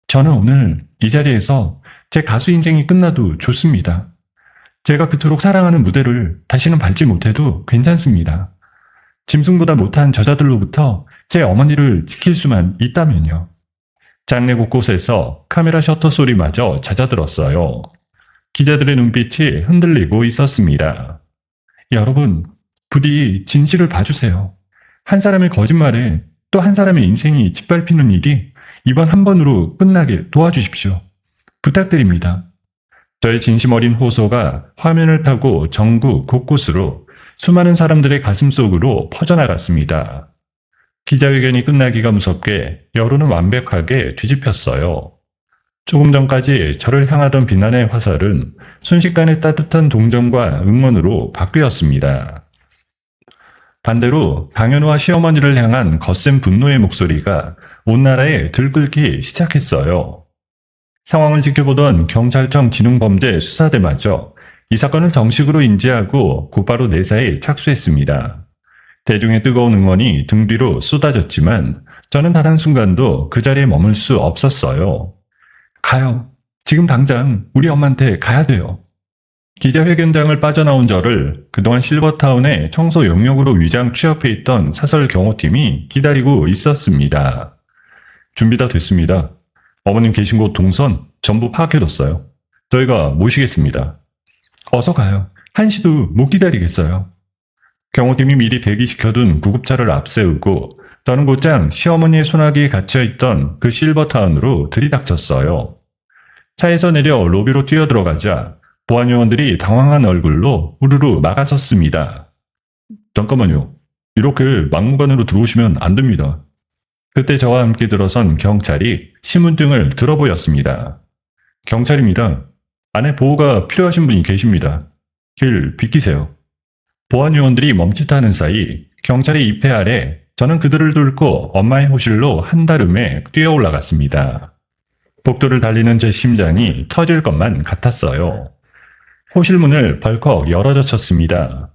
저는 오늘 이 자리에서 제 가수 인생이 끝나도 좋습니다. 제가 그토록 사랑하는 무대를 다시는 밟지 못해도 괜찮습니다. 짐승보다 못한 저자들로부터 제 어머니를 지킬 수만 있다면요. 장내 곳곳에서 카메라 셔터 소리마저 잦아들었어요. 기자들의 눈빛이 흔들리고 있었습니다. 여러분, 부디 진실을 봐주세요. 한 사람의 거짓말에 또 한 사람의 인생이 짓밟히는 일이 이번 한 번으로 끝나게 도와주십시오. 부탁드립니다. 저의 진심 어린 호소가 화면을 타고 전국 곳곳으로 수많은 사람들의 가슴 속으로 퍼져나갔습니다. 기자회견이 끝나기가 무섭게 여론은 완벽하게 뒤집혔어요. 조금 전까지 저를 향하던 비난의 화살은 순식간에 따뜻한 동정과 응원으로 바뀌었습니다. 반대로 강현우와 시어머니를 향한 거센 분노의 목소리가 온 나라에 들끓기 시작했어요. 상황을 지켜보던 경찰청 지능범죄수사대마저 이 사건을 정식으로 인지하고 곧바로 내사에 착수했습니다. 대중의 뜨거운 응원이 등 뒤로 쏟아졌지만 저는 단 한순간도 그 자리에 머물 수 없었어요. 가요. 지금 당장 우리 엄마한테 가야 돼요. 기자회견장을 빠져나온 저를 그동안 실버타운의 청소 용역으로 위장 취업해 있던 사설 경호팀이 기다리고 있었습니다. 준비 다 됐습니다. 어머님 계신 곳 동선 전부 파악해뒀어요. 저희가 모시겠습니다. 어서 가요. 한시도 못 기다리겠어요. 경호팀이 미리 대기시켜둔 구급차를 앞세우고 저는 곧장 시어머니의 소나기에 갇혀있던 그 실버타운으로 들이닥쳤어요. 차에서 내려 로비로 뛰어들어가자 보안요원들이 당황한 얼굴로 우르르 막아섰습니다. 잠깐만요. 이렇게 막무가내로 들어오시면 안 됩니다. 그때 저와 함께 들어선 경찰이 신분증을 들어보였습니다. 경찰입니다. 안에 보호가 필요하신 분이 계십니다. 길 비키세요. 보안요원들이 멈칫하는 사이 경찰의 입회 아래 저는 그들을 뚫고 엄마의 호실로 한달음에 뛰어 올라갔습니다. 복도를 달리는 제 심장이 터질 것만 같았어요. 호실 문을 벌컥 열어젖혔습니다.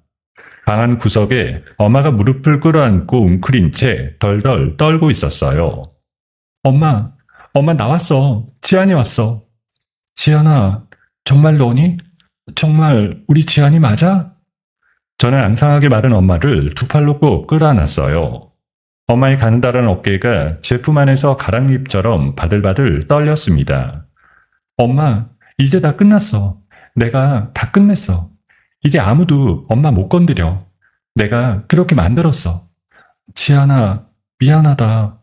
방 한 구석에 엄마가 무릎을 끌어안고 웅크린 채 덜덜 떨고 있었어요. 엄마 나왔어. 지안이 왔어. 지안아, 정말 너니? 정말 우리 지안이 맞아? 저는 앙상하게 마른 엄마를 두 팔로 꼭 끌어안았어요. 엄마의 가느다란 어깨가 제품 안에서 가랑잎처럼 바들바들 떨렸습니다. 엄마, 이제 다 끝났어. 내가 다 끝냈어. 이제 아무도 엄마 못 건드려. 내가 그렇게 만들었어. 지안아, 미안하다.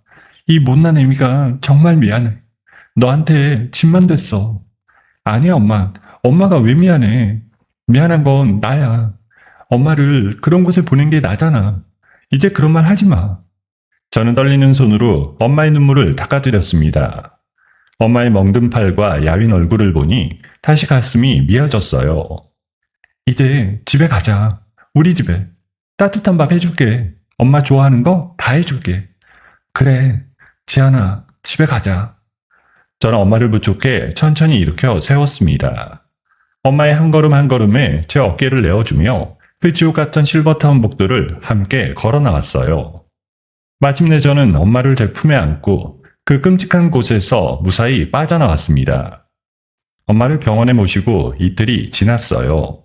이 못난 애미가 정말 미안해. 너한테 짐만 됐어. 아니야, 엄마. 엄마가 왜 미안해. 미안한 건 나야. 엄마를 그런 곳에 보낸 게 나잖아. 이제 그런 말 하지 마. 저는 떨리는 손으로 엄마의 눈물을 닦아드렸습니다. 엄마의 멍든 팔과 야윈 얼굴을 보니 다시 가슴이 미어졌어요. 이제 집에 가자. 우리 집에. 따뜻한 밥 해줄게. 엄마 좋아하는 거 다 해줄게. 그래, 지안아, 집에 가자. 저는 엄마를 부축해 천천히 일으켜 세웠습니다. 엄마의 한 걸음 한 걸음에 제 어깨를 내어주며 그 지옥 같은 실버타운 복도를 함께 걸어 나왔어요. 마침내 저는 엄마를 제 품에 안고 그 끔찍한 곳에서 무사히 빠져나왔습니다. 엄마를 병원에 모시고 이틀이 지났어요.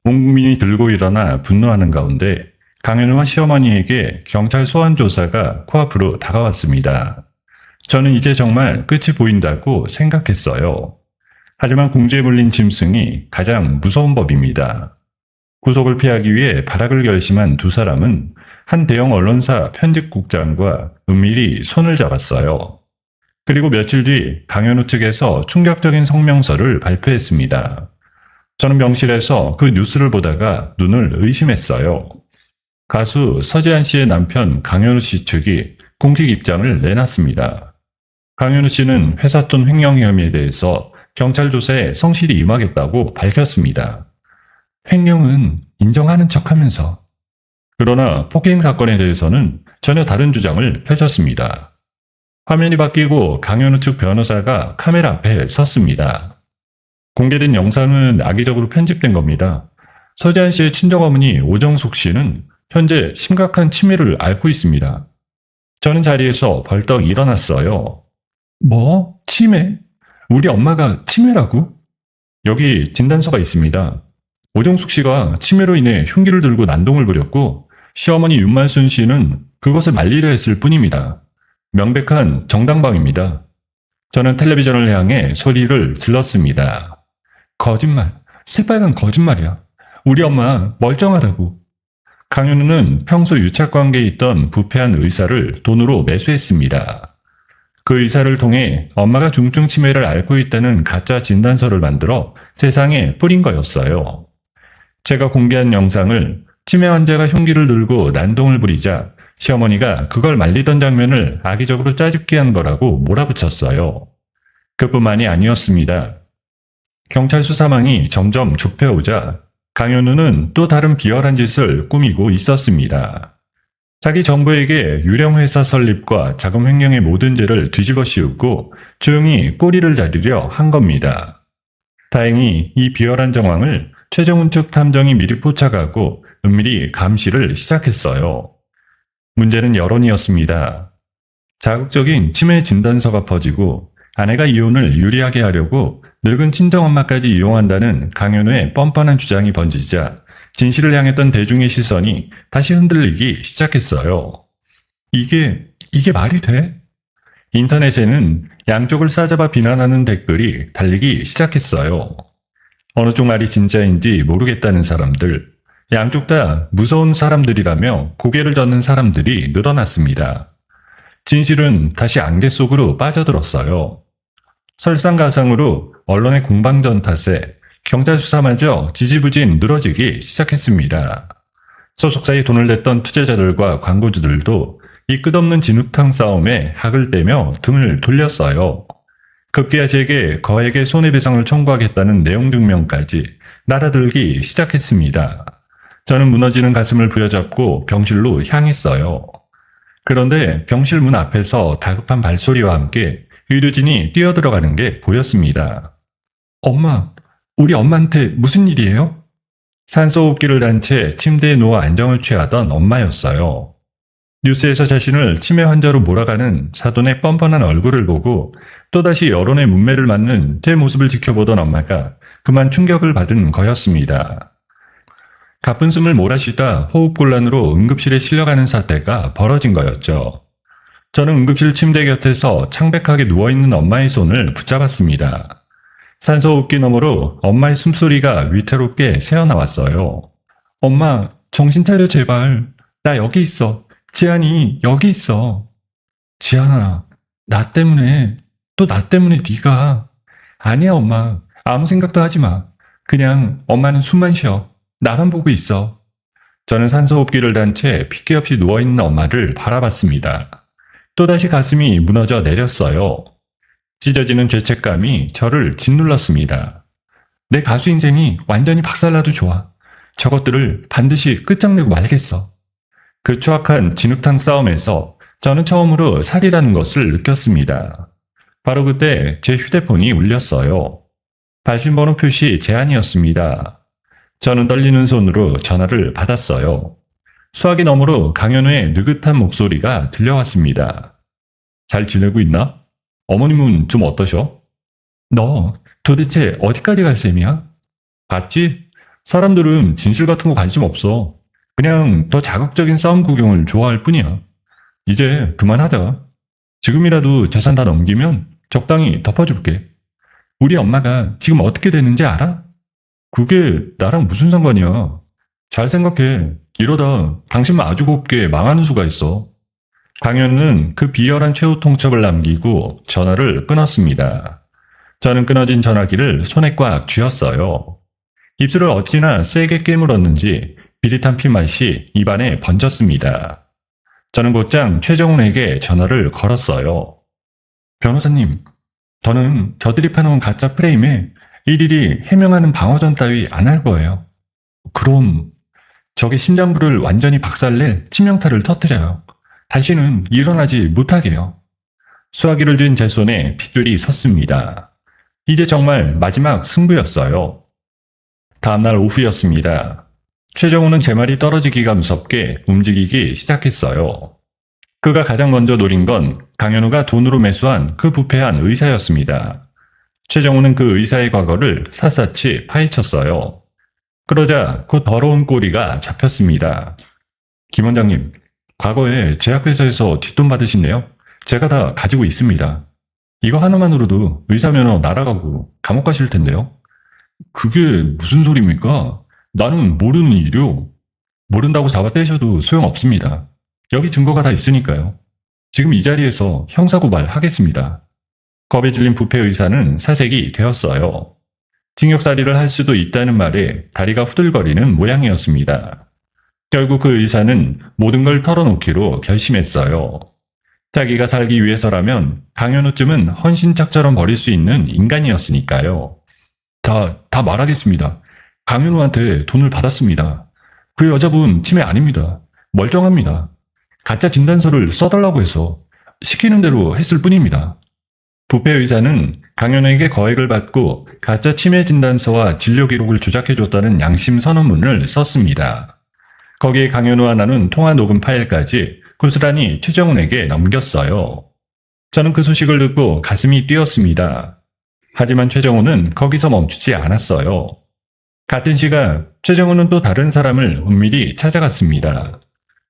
온 국민이 들고 일어나 분노하는 가운데 강현우와 시어머니에게 경찰 소환 조사가 코앞으로 다가왔습니다. 저는 이제 정말 끝이 보인다고 생각했어요. 하지만 궁지에 물린 짐승이 가장 무서운 법입니다. 구속을 피하기 위해 발악을 결심한 두 사람은 한 대형 언론사 편집국장과 은밀히 손을 잡았어요. 그리고 며칠 뒤 강현우 측에서 충격적인 성명서를 발표했습니다. 저는 병실에서 그 뉴스를 보다가 눈을 의심했어요. 가수 서지한 씨의 남편 강현우 씨 측이 공식 입장을 내놨습니다. 강현우 씨는 회사 돈 횡령 혐의에 대해서 경찰 조사에 성실히 임하겠다고 밝혔습니다. 횡령은 인정하는 척하면서. 그러나 폭행 사건에 대해서는 전혀 다른 주장을 펼쳤습니다. 화면이 바뀌고 강현우 측 변호사가 카메라 앞에 섰습니다. 공개된 영상은 악의적으로 편집된 겁니다. 서지한 씨의 친정어머니 오정숙 씨는 현재 심각한 치매를 앓고 있습니다. 저는 자리에서 벌떡 일어났어요. 뭐? 치매? 우리 엄마가 치매라고? 여기 진단서가 있습니다. 오정숙 씨가 치매로 인해 흉기를 들고 난동을 부렸고 시어머니 윤말순 씨는 그것을 말리려 했을 뿐입니다. 명백한 정당방위입니다. 저는 텔레비전을 향해 소리를 질렀습니다. 거짓말, 새빨간 거짓말이야. 우리 엄마 멀쩡하다고. 강현우는 평소 유착관계에 있던 부패한 의사를 돈으로 매수했습니다. 그 의사를 통해 엄마가 중증 치매를 앓고 있다는 가짜 진단서를 만들어 세상에 뿌린 거였어요. 제가 공개한 영상을 치매 환자가 흉기를 들고 난동을 부리자 시어머니가 그걸 말리던 장면을 악의적으로 짜집게 한 거라고 몰아붙였어요. 그뿐만이 아니었습니다. 경찰 수사망이 점점 좁혀오자 강현우는 또 다른 비열한 짓을 꾸미고 있었습니다. 자기 정부에게 유령회사 설립과 자금 횡령의 모든 죄를 뒤집어 씌우고 조용히 꼬리를 자르려 한 겁니다. 다행히 이 비열한 정황을 최정훈 측 탐정이 미리 포착하고 은밀히 감시를 시작했어요. 문제는 여론이었습니다. 자극적인 치매 진단서가 퍼지고 아내가 이혼을 유리하게 하려고 늙은 친정엄마까지 이용한다는 강현우의 뻔뻔한 주장이 번지자 진실을 향했던 대중의 시선이 다시 흔들리기 시작했어요. 이게 말이 돼? 인터넷에는 양쪽을 싸잡아 비난하는 댓글이 달리기 시작했어요. 어느 쪽 말이 진짜인지 모르겠다는 사람들, 양쪽 다 무서운 사람들이라며 고개를 젓는 사람들이 늘어났습니다. 진실은 다시 안개 속으로 빠져들었어요. 설상가상으로 언론의 공방전 탓에 경찰 수사마저 지지부진 늘어지기 시작했습니다. 소속사에 돈을 냈던 투자자들과 광고주들도 이 끝없는 진흙탕 싸움에 학을 떼며 등을 돌렸어요. 급기야 제게 거액의 손해배상을 청구하겠다는 내용 증명까지 날아들기 시작했습니다. 저는 무너지는 가슴을 부여잡고 병실로 향했어요. 그런데 병실 문 앞에서 다급한 발소리와 함께 의료진이 뛰어들어가는 게 보였습니다. 엄마, 우리 엄마한테 무슨 일이에요? 산소호흡기를 단 채 침대에 누워 안정을 취하던 엄마였어요. 뉴스에서 자신을 치매 환자로 몰아가는 사돈의 뻔뻔한 얼굴을 보고 또다시 여론의 문매를 맞는 제 모습을 지켜보던 엄마가 그만 충격을 받은 거였습니다. 가쁜 숨을 몰아쉬다 호흡곤란으로 응급실에 실려가는 사태가 벌어진 거였죠. 저는 응급실 침대 곁에서 창백하게 누워있는 엄마의 손을 붙잡았습니다. 산소호흡기 너머로 엄마의 숨소리가 위태롭게 새어나왔어요. 엄마, 정신 차려 제발. 나 여기 있어. 지안이 여기 있어. 지안아, 나 때문에, 또 나 때문에 네가. 아니야 엄마, 아무 생각도 하지 마. 그냥 엄마는 숨만 쉬어. 나만 보고 있어. 저는 산소호흡기를 단 채 핏기 없이 누워있는 엄마를 바라봤습니다. 또다시 가슴이 무너져 내렸어요. 찢어지는 죄책감이 저를 짓눌렀습니다. 내 가수 인생이 완전히 박살나도 좋아. 저것들을 반드시 끝장내고 말겠어. 그 추악한 진흙탕 싸움에서 저는 처음으로 살이라는 것을 느꼈습니다. 바로 그때 제 휴대폰이 울렸어요. 발신번호 표시 제한이었습니다. 저는 떨리는 손으로 전화를 받았어요. 수화기 너머로 강현우의 느긋한 목소리가 들려왔습니다. 잘 지내고 있나? 어머님은 좀 어떠셔? 너 도대체 어디까지 갈 셈이야? 봤지? 사람들은 진실 같은 거 관심 없어. 그냥 더 자극적인 싸움 구경을 좋아할 뿐이야. 이제 그만하자. 지금이라도 재산 다 넘기면 적당히 덮어줄게. 우리 엄마가 지금 어떻게 되는지 알아? 그게 나랑 무슨 상관이야. 잘 생각해. 이러다 당신만 아주 곱게 망하는 수가 있어. 강현우는 그 비열한 최후 통첩을 남기고 전화를 끊었습니다. 저는 끊어진 전화기를 손에 꽉 쥐었어요. 입술을 어찌나 세게 깨물었는지 비릿한 피맛이 입안에 번졌습니다. 저는 곧장 최정훈에게 전화를 걸었어요. 변호사님, 저는 저들이 펴놓은 가짜 프레임에 일일이 해명하는 방어전 따위 안 할 거예요. 그럼 적의 심장부를 완전히 박살낼 치명타를 터뜨려요. 다시는 일어나지 못하게요. 수화기를 쥔 제 손에 핏줄이 섰습니다. 이제 정말 마지막 승부였어요. 다음날 오후였습니다. 최정우는 제 말이 떨어지기가 무섭게 움직이기 시작했어요. 그가 가장 먼저 노린 건 강현우가 돈으로 매수한 그 부패한 의사였습니다. 최정우는 그 의사의 과거를 샅샅이 파헤쳤어요. 그러자 그 더러운 꼬리가 잡혔습니다. 김 원장님, 과거에 제약회사에서 뒷돈 받으신네요. 제가 다 가지고 있습니다. 이거 하나만으로도 의사 면허 날아가고 감옥 가실 텐데요. 그게 무슨 소리입니까? 나는 모르는 일이요. 모른다고 잡아떼셔도 소용없습니다. 여기 증거가 다 있으니까요. 지금 이 자리에서 형사고발하겠습니다. 겁에 질린 부패 의사는 사색이 되었어요. 징역살이를 할 수도 있다는 말에 다리가 후들거리는 모양이었습니다. 결국 그 의사는 모든 걸 털어놓기로 결심했어요. 자기가 살기 위해서라면 강현우쯤은 헌신짝처럼 버릴 수 있는 인간이었으니까요. 다 말하겠습니다. 강현우한테 돈을 받았습니다. 그 여자분 치매 아닙니다. 멀쩡합니다. 가짜 진단서를 써달라고 해서 시키는 대로 했을 뿐입니다. 부패 의사는 강현우에게 거액을 받고 가짜 치매 진단서와 진료 기록을 조작해줬다는 양심 선언문을 썼습니다. 거기에 강현우와 나눈 통화 녹음 파일까지 고스란히 최정훈에게 넘겼어요. 저는 그 소식을 듣고 가슴이 뛰었습니다. 하지만 최정훈은 거기서 멈추지 않았어요. 같은 시각 최정훈은 또 다른 사람을 은밀히 찾아갔습니다.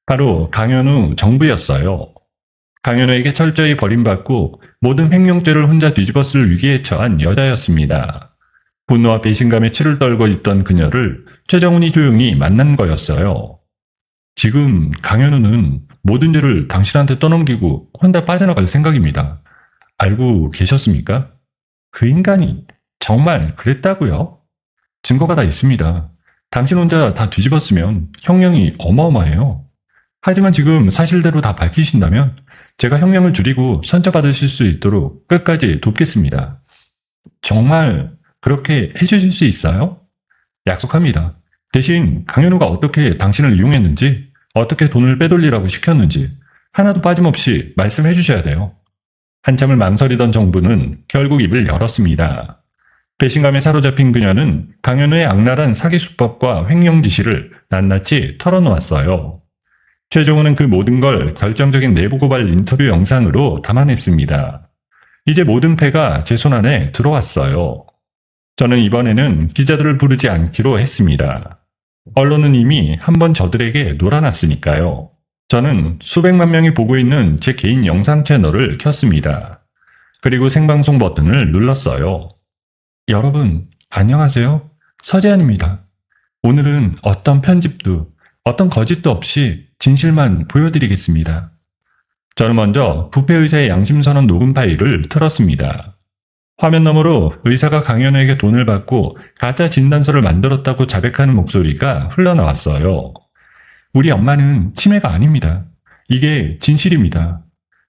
바로 강현우 정부였어요. 강현우에게 철저히 버림받고 모든 횡령죄를 혼자 뒤집어쓸 위기에 처한 여자였습니다. 분노와 배신감에 치를 떨고 있던 그녀를 최정훈이 조용히 만난 거였어요. 지금 강현우는 모든 죄를 당신한테 떠넘기고 혼자 빠져나갈 생각입니다. 알고 계셨습니까? 그 인간이 정말 그랬다고요? 증거가 다 있습니다. 당신 혼자 다 뒤집었으면 형량이 어마어마해요. 하지만 지금 사실대로 다 밝히신다면 제가 형량을 줄이고 선처받으실 수 있도록 끝까지 돕겠습니다. 정말 그렇게 해주실 수 있어요? 약속합니다. 대신 강현우가 어떻게 당신을 이용했는지, 어떻게 돈을 빼돌리라고 시켰는지 하나도 빠짐없이 말씀해 주셔야 돼요. 한참을 망설이던 정부는 결국 입을 열었습니다. 배신감에 사로잡힌 그녀는 강현우의 악랄한 사기 수법과 횡령 지시를 낱낱이 털어놓았어요. 최종훈은 그 모든 걸 결정적인 내부 고발 인터뷰 영상으로 담아냈습니다. 이제 모든 패가 제 손안에 들어왔어요. 저는 이번에는 기자들을 부르지 않기로 했습니다. 언론은 이미 한번 저들에게 놀아놨으니까요. 저는 수백만 명이 보고 있는 제 개인 영상 채널을 켰습니다. 그리고 생방송 버튼을 눌렀어요. 여러분, 안녕하세요. 서재한입니다. 오늘은 어떤 편집도, 어떤 거짓도 없이 진실만 보여드리겠습니다. 저는 먼저 부패 의사의 양심선언 녹음 파일을 틀었습니다. 화면 너머로 의사가 강현우에게 돈을 받고 가짜 진단서를 만들었다고 자백하는 목소리가 흘러나왔어요. 우리 엄마는 치매가 아닙니다. 이게 진실입니다.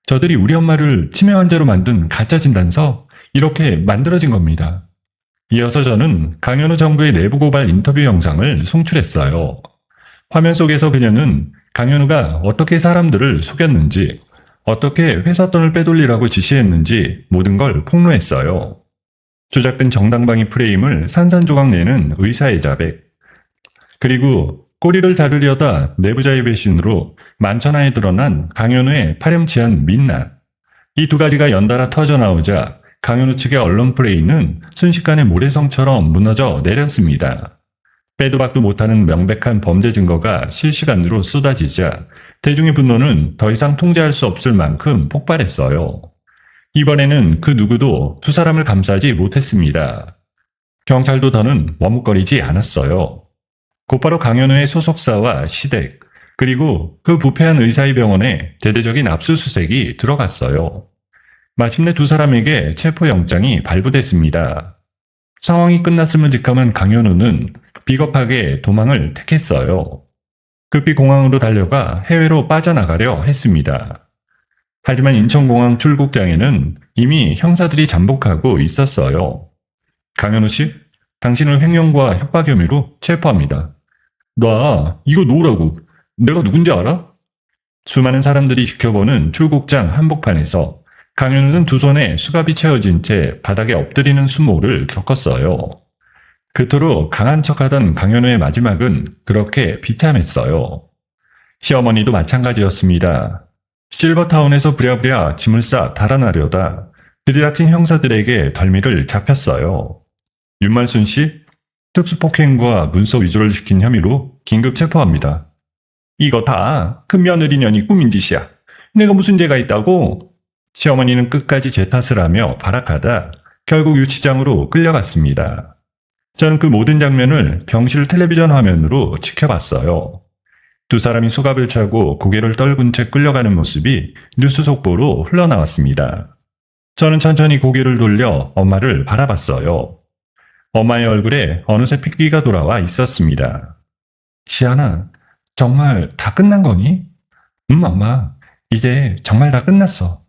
저들이 우리 엄마를 치매 환자로 만든 가짜 진단서, 이렇게 만들어진 겁니다. 이어서 저는 강현우 정부의 내부 고발 인터뷰 영상을 송출했어요. 화면 속에서 그녀는 강현우가 어떻게 사람들을 속였는지, 어떻게 회사 돈을 빼돌리라고 지시했는지 모든 걸 폭로했어요. 조작된 정당방위 프레임을 산산조각 내는 의사의 자백, 그리고 꼬리를 자르려다 내부자의 배신으로 만천하에 드러난 강현우의 파렴치한 민낯. 이 두 가지가 연달아 터져나오자 강현우 측의 언론 플레이는 순식간에 모래성처럼 무너져 내렸습니다. 빼도 박도 못하는 명백한 범죄 증거가 실시간으로 쏟아지자 대중의 분노는 더 이상 통제할 수 없을 만큼 폭발했어요. 이번에는 그 누구도 두 사람을 감싸지 못했습니다. 경찰도 더는 머뭇거리지 않았어요. 곧바로 강현우의 소속사와 시댁, 그리고 그 부패한 의사의 병원에 대대적인 압수수색이 들어갔어요. 마침내 두 사람에게 체포영장이 발부됐습니다. 상황이 끝났음을 직감한 강현우는 비겁하게 도망을 택했어요. 급히 공항으로 달려가 해외로 빠져나가려 했습니다. 하지만 인천공항 출국장에는 이미 형사들이 잠복하고 있었어요. 강현우 씨, 당신을 횡령과 협박 혐의로 체포합니다. 나 이거 놓으라고. 내가 누군지 알아? 수많은 사람들이 지켜보는 출국장 한복판에서 강현우는 두 손에 수갑이 채워진 채 바닥에 엎드리는 수모를 겪었어요. 그토록 강한 척하던 강현우의 마지막은 그렇게 비참했어요. 시어머니도 마찬가지였습니다. 실버타운에서 부랴부랴 짐을 싸 달아나려다 들이닥친 형사들에게 덜미를 잡혔어요. 윤말순 씨, 특수폭행과 문서 위조를 시킨 혐의로 긴급 체포합니다. 이거 다 큰 며느리년이 꾸민 짓이야. 내가 무슨 죄가 있다고? 시어머니는 끝까지 제 탓을 하며 발악하다 결국 유치장으로 끌려갔습니다. 저는 그 모든 장면을 병실 텔레비전 화면으로 지켜봤어요. 두 사람이 수갑을 차고 고개를 떨군 채 끌려가는 모습이 뉴스 속보로 흘러나왔습니다. 저는 천천히 고개를 돌려 엄마를 바라봤어요. 엄마의 얼굴에 어느새 핏기가 돌아와 있었습니다. 지안아, 정말 다 끝난 거니? 엄마, 이제 정말 다 끝났어.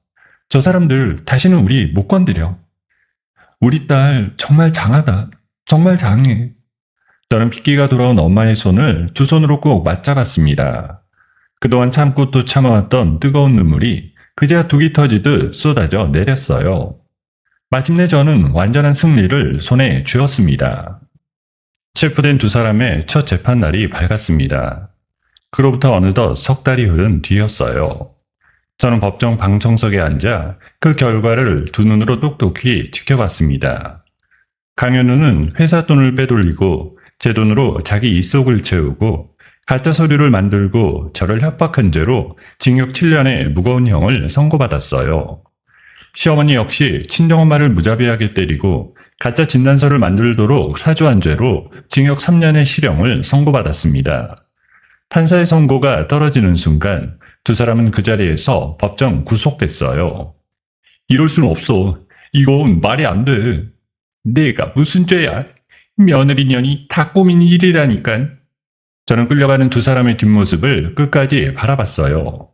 저 사람들 다시는 우리 못 건드려. 우리 딸 정말 장하다. 정말 장해. 저는 핏기가 돌아온 엄마의 손을 두 손으로 꼭 맞잡았습니다. 그동안 참고 또 참아왔던 뜨거운 눈물이 그제야 둑이 터지듯 쏟아져 내렸어요. 마침내 저는 완전한 승리를 손에 쥐었습니다. 체포된 두 사람의 첫 재판날이 밝았습니다. 그로부터 어느덧 석 달이 흐른 뒤였어요. 저는 법정 방청석에 앉아 그 결과를 두 눈으로 똑똑히 지켜봤습니다. 강현우는 회사 돈을 빼돌리고 제 돈으로 자기 입속을 채우고 가짜 서류를 만들고 저를 협박한 죄로 징역 7년의 무거운 형을 선고받았어요. 시어머니 역시 친정엄마를 무자비하게 때리고 가짜 진단서를 만들도록 사주한 죄로 징역 3년의 실형을 선고받았습니다. 판사의 선고가 떨어지는 순간 두 사람은 그 자리에서 법정 구속됐어요. 이럴 수는 없어. 이건 말이 안 돼. 내가 무슨 죄야? 며느리년이 다 꾸민 일이라니깐. 저는 끌려가는 두 사람의 뒷모습을 끝까지 바라봤어요.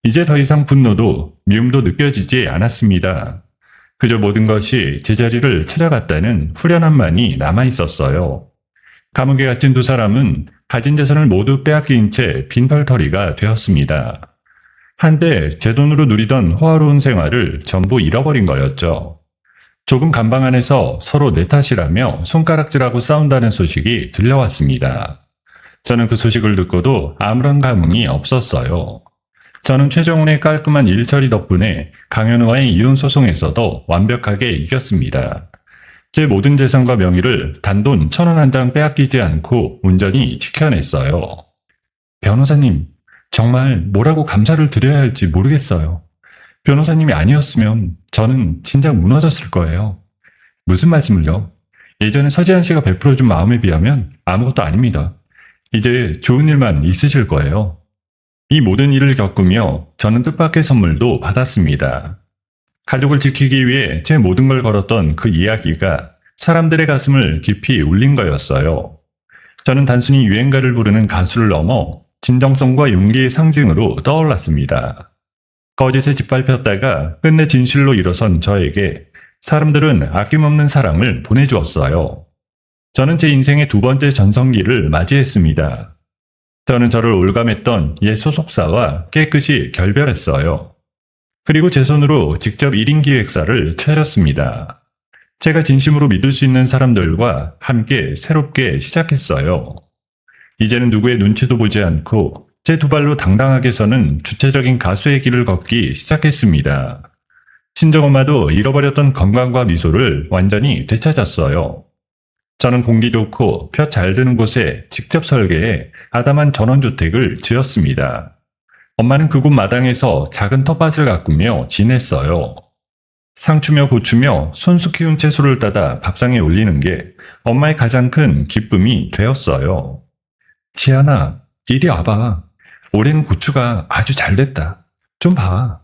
이제 더 이상 분노도 미움도 느껴지지 않았습니다. 그저 모든 것이 제자리를 찾아갔다는 후련함만이 남아있었어요. 감옥에 갇힌 두 사람은 가진 재산을 모두 빼앗긴 채 빈털터리가 되었습니다. 한때 제 돈으로 누리던 호화로운 생활을 전부 잃어버린 거였죠. 좁은 감방 안에서 서로 내 탓이라며 손가락질하고 싸운다는 소식이 들려왔습니다. 저는 그 소식을 듣고도 아무런 감흥이 없었어요. 저는 최정훈의 깔끔한 일처리 덕분에 강현우와의 이혼 소송에서도 완벽하게 이겼습니다. 제 모든 재산과 명의를 단돈 1,000원 한 장 빼앗기지 않고 온전히 지켜냈어요. 변호사님, 정말 뭐라고 감사를 드려야 할지 모르겠어요. 변호사님이 아니었으면 저는 진작 무너졌을 거예요. 무슨 말씀을요? 예전에 서지한 씨가 베풀어준 마음에 비하면 아무것도 아닙니다. 이제 좋은 일만 있으실 거예요. 이 모든 일을 겪으며 저는 뜻밖의 선물도 받았습니다. 가족을 지키기 위해 제 모든 걸 걸었던 그 이야기가 사람들의 가슴을 깊이 울린 거였어요. 저는 단순히 유행가를 부르는 가수를 넘어 진정성과 용기의 상징으로 떠올랐습니다. 거짓에 짓밟혔다가 끝내 진실로 일어선 저에게 사람들은 아낌없는 사랑을 보내주었어요. 저는 제 인생의 두 번째 전성기를 맞이했습니다. 저는 저를 올감했던 옛 소속사와 깨끗이 결별했어요. 그리고 제 손으로 직접 1인 기획사를 차렸습니다. 제가 진심으로 믿을 수 있는 사람들과 함께 새롭게 시작했어요. 이제는 누구의 눈치도 보지 않고 제 두 발로 당당하게 서는 주체적인 가수의 길을 걷기 시작했습니다. 친정엄마도 잃어버렸던 건강과 미소를 완전히 되찾았어요. 저는 공기 좋고 볕 잘 드는 곳에 직접 설계해 아담한 전원주택을 지었습니다. 엄마는 그곳 마당에서 작은 텃밭을 가꾸며 지냈어요. 상추며 고추며 손수 키운 채소를 따다 밥상에 올리는 게 엄마의 가장 큰 기쁨이 되었어요. 지안아, 이리 와봐. 올해는 고추가 아주 잘 됐다. 좀 봐.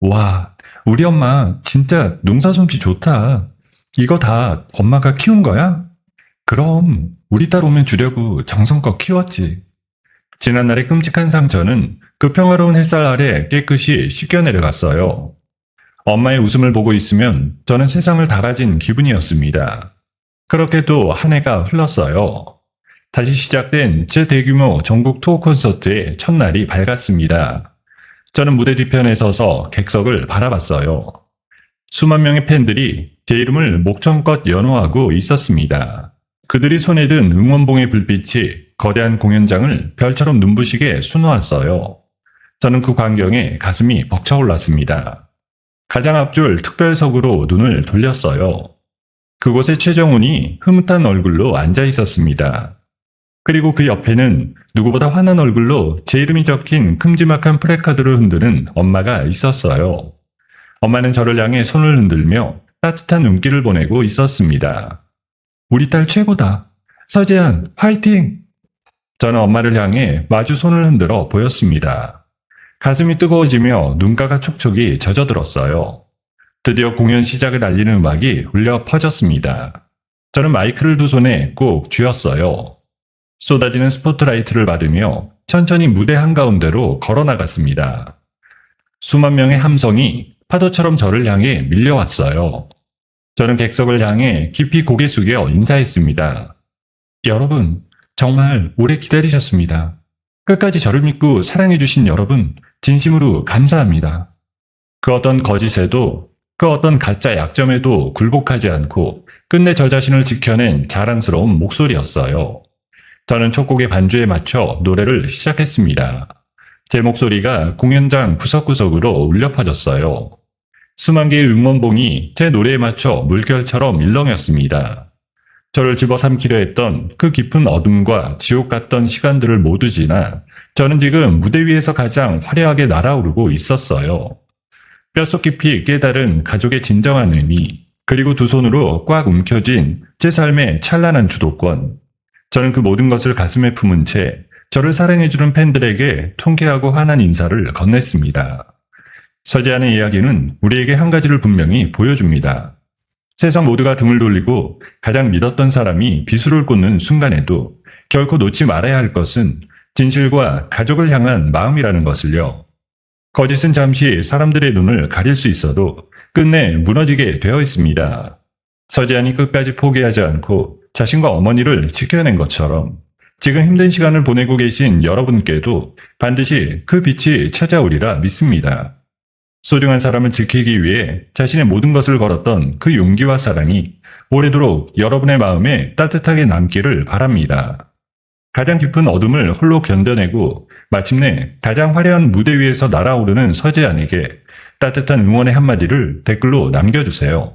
와, 우리 엄마 진짜 농사 솜씨 좋다. 이거 다 엄마가 키운 거야? 그럼 우리 딸 오면 주려고 정성껏 키웠지. 지난날의 끔찍한 상처는 그 평화로운 햇살 아래 깨끗이 씻겨 내려갔어요. 엄마의 웃음을 보고 있으면 저는 세상을 다 가진 기분이었습니다. 그렇게 또 한 해가 흘렀어요. 다시 시작된 제 대규모 전국 투어 콘서트의 첫날이 밝았습니다. 저는 무대 뒤편에 서서 객석을 바라봤어요. 수만 명의 팬들이 제 이름을 목청껏 연호하고 있었습니다. 그들이 손에 든 응원봉의 불빛이 거대한 공연장을 별처럼 눈부시게 수놓았어요. 저는 그 광경에 가슴이 벅차올랐습니다. 가장 앞줄 특별석으로 눈을 돌렸어요. 그곳에 최정훈이 흐뭇한 얼굴로 앉아 있었습니다. 그리고 그 옆에는 누구보다 환한 얼굴로 제 이름이 적힌 큼지막한 프래카드를 흔드는 엄마가 있었어요. 엄마는 저를 향해 손을 흔들며 따뜻한 눈길을 보내고 있었습니다. 우리 딸 최고다. 서재한, 화이팅! 저는 엄마를 향해 마주 손을 흔들어 보였습니다. 가슴이 뜨거워지며 눈가가 촉촉이 젖어들었어요. 드디어 공연 시작을 알리는 음악이 울려 퍼졌습니다. 저는 마이크를 두 손에 꼭 쥐었어요. 쏟아지는 스포트라이트를 받으며 천천히 무대 한가운데로 걸어 나갔습니다. 수만 명의 함성이 파도처럼 저를 향해 밀려왔어요. 저는 객석을 향해 깊이 고개 숙여 인사했습니다. 여러분, 정말 오래 기다리셨습니다. 끝까지 저를 믿고 사랑해주신 여러분, 진심으로 감사합니다. 그 어떤 거짓에도, 그 어떤 가짜 약점에도 굴복하지 않고 끝내 저 자신을 지켜낸 자랑스러운 목소리였어요. 저는 첫 곡의 반주에 맞춰 노래를 시작했습니다. 제 목소리가 공연장 구석구석으로 울려 퍼졌어요. 수만 개의 응원봉이 제 노래에 맞춰 물결처럼 일렁였습니다. 저를 집어삼키려 했던 그 깊은 어둠과 지옥 같던 시간들을 모두 지나 저는 지금 무대 위에서 가장 화려하게 날아오르고 있었어요. 뼛속 깊이 깨달은 가족의 진정한 의미, 그리고 두 손으로 꽉 움켜쥔 제 삶의 찬란한 주도권. 저는 그 모든 것을 가슴에 품은 채 저를 사랑해주는 팬들에게 통쾌하고 환한 인사를 건넸습니다. 서재한의 이야기는 우리에게 한 가지를 분명히 보여줍니다. 세상 모두가 등을 돌리고 가장 믿었던 사람이 비수를 꽂는 순간에도 결코 놓지 말아야 할 것은 진실과 가족을 향한 마음이라는 것을요. 거짓은 잠시 사람들의 눈을 가릴 수 있어도 끝내 무너지게 되어 있습니다. 서재한이 끝까지 포기하지 않고 자신과 어머니를 지켜낸 것처럼 지금 힘든 시간을 보내고 계신 여러분께도 반드시 그 빛이 찾아오리라 믿습니다. 소중한 사람을 지키기 위해 자신의 모든 것을 걸었던 그 용기와 사랑이 오래도록 여러분의 마음에 따뜻하게 남기를 바랍니다. 가장 깊은 어둠을 홀로 견뎌내고 마침내 가장 화려한 무대 위에서 날아오르는 서재한에게 따뜻한 응원의 한마디를 댓글로 남겨주세요.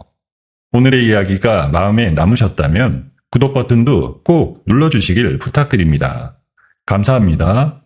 오늘의 이야기가 마음에 남으셨다면 구독 버튼도 꼭 눌러주시길 부탁드립니다. 감사합니다.